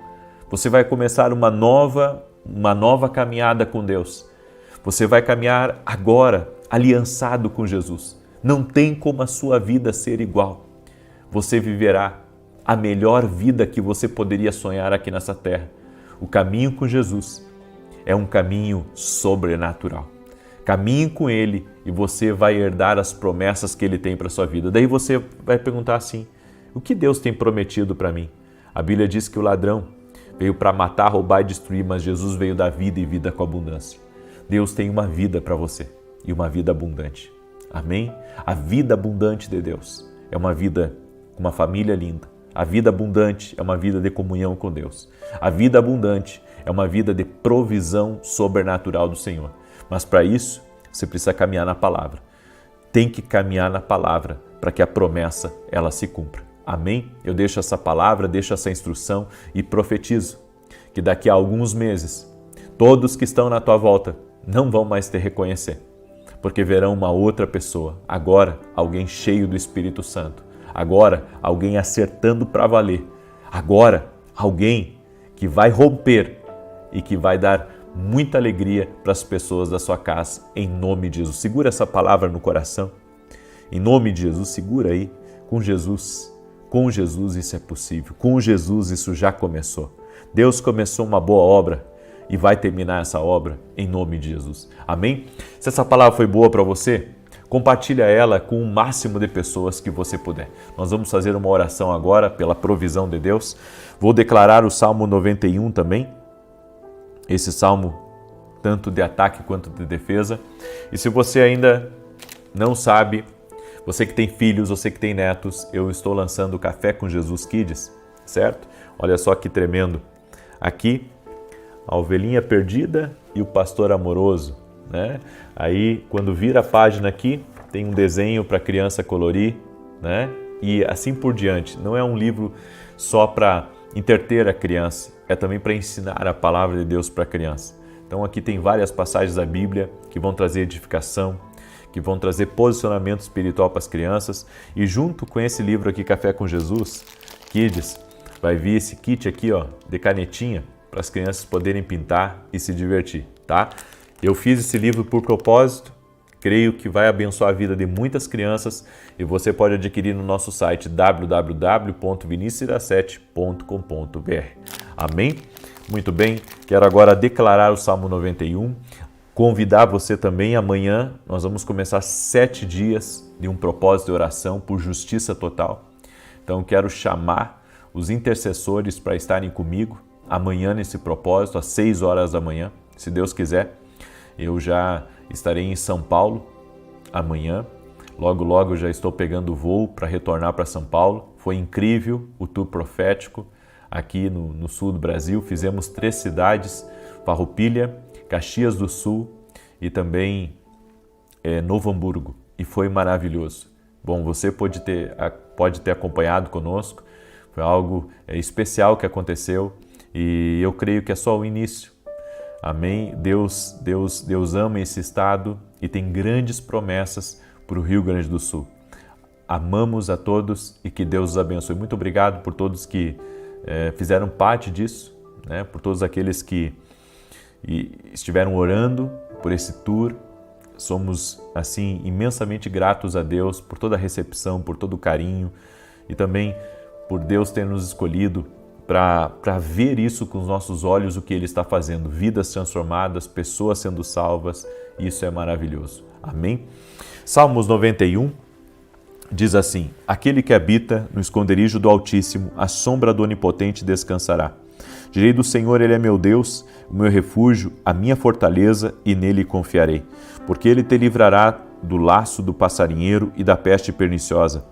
Você vai começar uma nova caminhada com Deus. Você vai caminhar agora aliançado com Jesus. Não tem como a sua vida ser igual. Você viverá a melhor vida que você poderia sonhar aqui nessa terra. O caminho com Jesus é um caminho sobrenatural. Caminhe com Ele e você vai herdar as promessas que Ele tem para a sua vida. Daí você vai perguntar assim: o que Deus tem prometido para mim? A Bíblia diz que o ladrão veio para matar, roubar e destruir, mas Jesus veio dar vida e vida com abundância. Deus tem uma vida para você e uma vida abundante. Amém? A vida abundante de Deus é uma vida com uma família linda. A vida abundante é uma vida de comunhão com Deus. A vida abundante é uma vida de provisão sobrenatural do Senhor. Mas para isso, você precisa caminhar na palavra. Tem que caminhar na palavra para que a promessa ela se cumpra. Amém? Eu deixo essa palavra, deixo essa instrução e profetizo que daqui a alguns meses, todos que estão na tua volta não vão mais te reconhecer, porque verão uma outra pessoa. Agora, alguém cheio do Espírito Santo. Agora, alguém acertando para valer. Agora, alguém que vai romper e que vai dar muita alegria para as pessoas da sua casa, em nome de Jesus. Segura essa palavra no coração. Em nome de Jesus, segura aí. Com Jesus isso é possível. Com Jesus isso já começou. Deus começou uma boa obra e vai terminar essa obra em nome de Jesus. Amém? Se essa palavra foi boa para você, compartilha ela com o máximo de pessoas que você puder. Nós vamos fazer uma oração agora pela provisão de Deus. Vou declarar o Salmo 91 também. Esse salmo tanto de ataque quanto de defesa. E se você ainda não sabe, você que tem filhos, você que tem netos, eu estou lançando o Café com Jesus Kids, certo? Olha só que tremendo. Aqui, a ovelhinha perdida e o pastor amoroso, né? Aí, quando vira a página aqui, tem um desenho para a criança colorir, né? E assim por diante. Não é um livro só para entreter a criança, é também para ensinar a palavra de Deus para a criança. Então aqui tem várias passagens da Bíblia que vão trazer edificação, que vão trazer posicionamento espiritual para as crianças. E junto com esse livro aqui, Café com Jesus Kids, vai vir esse kit aqui, ó, de canetinha, para as crianças poderem pintar e se divertir, tá? Eu fiz esse livro por propósito, creio que vai abençoar a vida de muitas crianças e você pode adquirir no nosso site www.vinicius17.com.br. Amém? Muito bem, quero agora declarar o Salmo 91, convidar você também, amanhã nós vamos começar 7 dias de um propósito de oração por justiça total. Então quero chamar os intercessores para estarem comigo amanhã nesse propósito, às 6 horas da manhã, se Deus quiser. Eu já estarei em São Paulo amanhã. Logo, logo eu já estou pegando o voo para retornar para São Paulo. Foi incrível o tour profético aqui no sul do Brasil. Fizemos 3 cidades, Farroupilha, Caxias do Sul e também Novo Hamburgo. E foi maravilhoso. Bom, você pode ter acompanhado conosco. Foi algo especial que aconteceu e eu creio que é só o início. Amém? Deus ama esse estado e tem grandes promessas para o Rio Grande do Sul. Amamos a todos e que Deus os abençoe. Muito obrigado por todos que fizeram parte disso, né? Por todos aqueles que estiveram orando por esse tour. somos, assim, imensamente gratos a Deus por toda a recepção, por todo o carinho e também por Deus ter nos escolhido para ver isso com os nossos olhos, o que Ele está fazendo. Vidas transformadas, pessoas sendo salvas, isso é maravilhoso. Amém? Salmos 91 diz assim: aquele que habita no esconderijo do Altíssimo, à sombra do Onipotente descansará. Direi do Senhor, Ele é meu Deus, o meu refúgio, a minha fortaleza, e nele confiarei. Porque Ele te livrará do laço do passarinheiro e da peste perniciosa.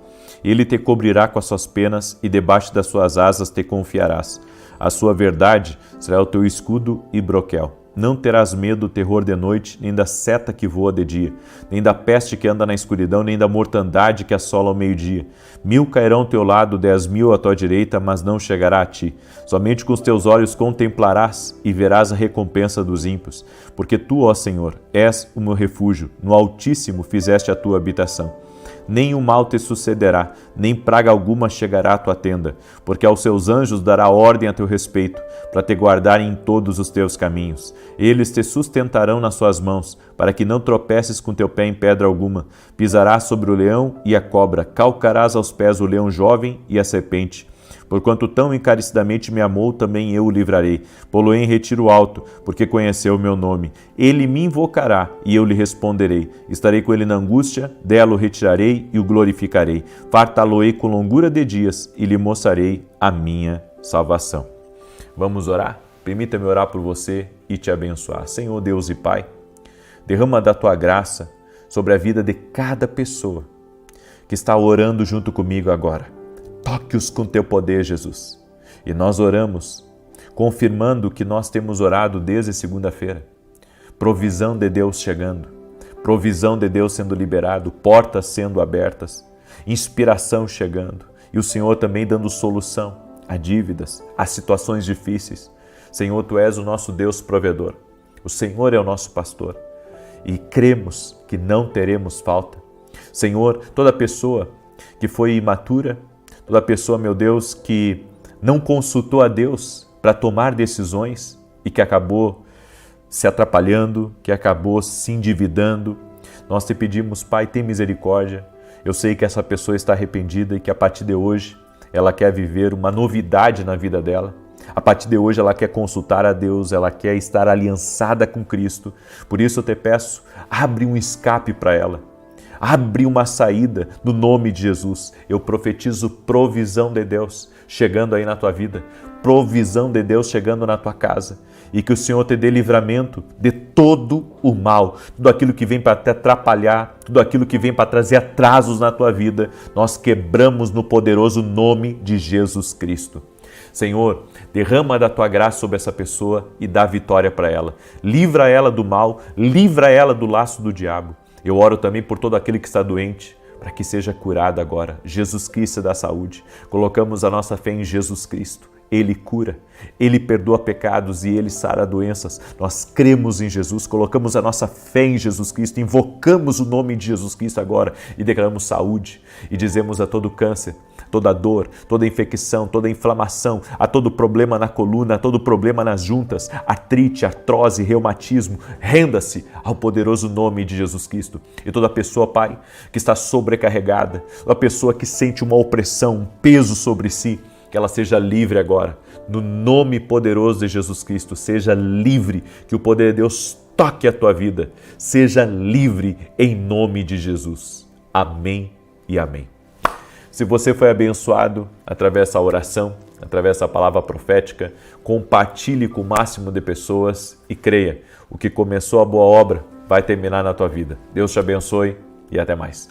Ele te cobrirá com as suas penas e debaixo das suas asas te confiarás. A sua verdade será o teu escudo e broquel. Não terás medo do terror de noite, nem da seta que voa de dia, nem da peste que anda na escuridão, nem da mortandade que assola ao meio-dia. 1000 cairão ao teu lado, 10.000 à tua direita, mas não chegará a ti. Somente com os teus olhos contemplarás e verás a recompensa dos ímpios. Porque tu, ó Senhor, és o meu refúgio, no Altíssimo fizeste a tua habitação. Nem o mal te sucederá, nem praga alguma chegará à tua tenda, porque aos seus anjos dará ordem a teu respeito, para te guardarem em todos os teus caminhos. Eles te sustentarão nas suas mãos, para que não tropeces com teu pé em pedra alguma. Pisarás sobre o leão e a cobra, calcarás aos pés o leão jovem e a serpente. Porquanto tão encarecidamente me amou, também eu o livrarei. Pô-lo-ei em retiro alto, porque conheceu o meu nome. Ele me invocará, e eu lhe responderei. Estarei com ele na angústia, dela o retirarei e o glorificarei. Fartá-lo-ei com longura de dias, e lhe mostrarei a minha salvação. Vamos orar? Permita-me orar por você e te abençoar. Senhor Deus e Pai, derrama da Tua graça sobre a vida de cada pessoa que está orando junto comigo agora. Toque-os com Teu poder, Jesus. E nós oramos, confirmando o que nós temos orado desde segunda-feira. Provisão de Deus chegando, provisão de Deus sendo liberado, portas sendo abertas, inspiração chegando. E o Senhor também dando solução a dívidas, a situações difíceis. Senhor, Tu és o nosso Deus provedor. O Senhor é o nosso pastor. E cremos que não teremos falta. Senhor, toda pessoa que foi imatura, toda pessoa, meu Deus, que não consultou a Deus para tomar decisões e que acabou se atrapalhando, que acabou se endividando, nós te pedimos, Pai, tem misericórdia. Eu sei que essa pessoa está arrependida e que a partir de hoje ela quer viver uma novidade na vida dela. A partir de hoje ela quer consultar a Deus, ela quer estar aliançada com Cristo. Por isso eu te peço, abre um escape para ela. Abre uma saída no nome de Jesus. Eu profetizo provisão de Deus chegando aí na tua vida, provisão de Deus chegando na tua casa, e que o Senhor te dê livramento de todo o mal, tudo aquilo que vem para te atrapalhar, tudo aquilo que vem para trazer atrasos na tua vida, nós quebramos no poderoso nome de Jesus Cristo. Senhor, derrama da Tua graça sobre essa pessoa e dá vitória para ela. Livra ela do mal, livra ela do laço do diabo. Eu oro também por todo aquele que está doente, para que seja curado agora. Jesus Cristo dá saúde. Colocamos a nossa fé em Jesus Cristo. Ele cura, Ele perdoa pecados e Ele sara doenças. Nós cremos em Jesus, colocamos a nossa fé em Jesus Cristo, invocamos o nome de Jesus Cristo agora e declaramos saúde. E dizemos a todo câncer, toda dor, toda infecção, toda inflamação, a todo problema na coluna, a todo problema nas juntas, artrite, artrose, reumatismo, renda-se ao poderoso nome de Jesus Cristo. E toda pessoa, Pai, que está sobrecarregada, toda pessoa que sente uma opressão, um peso sobre si, que ela seja livre agora, no nome poderoso de Jesus Cristo, seja livre, que o poder de Deus toque a tua vida, seja livre em nome de Jesus. Amém e amém. Se você foi abençoado através dessa oração, através dessa palavra profética, compartilhe com o máximo de pessoas e creia, o que começou a boa obra vai terminar na tua vida. Deus te abençoe e até mais.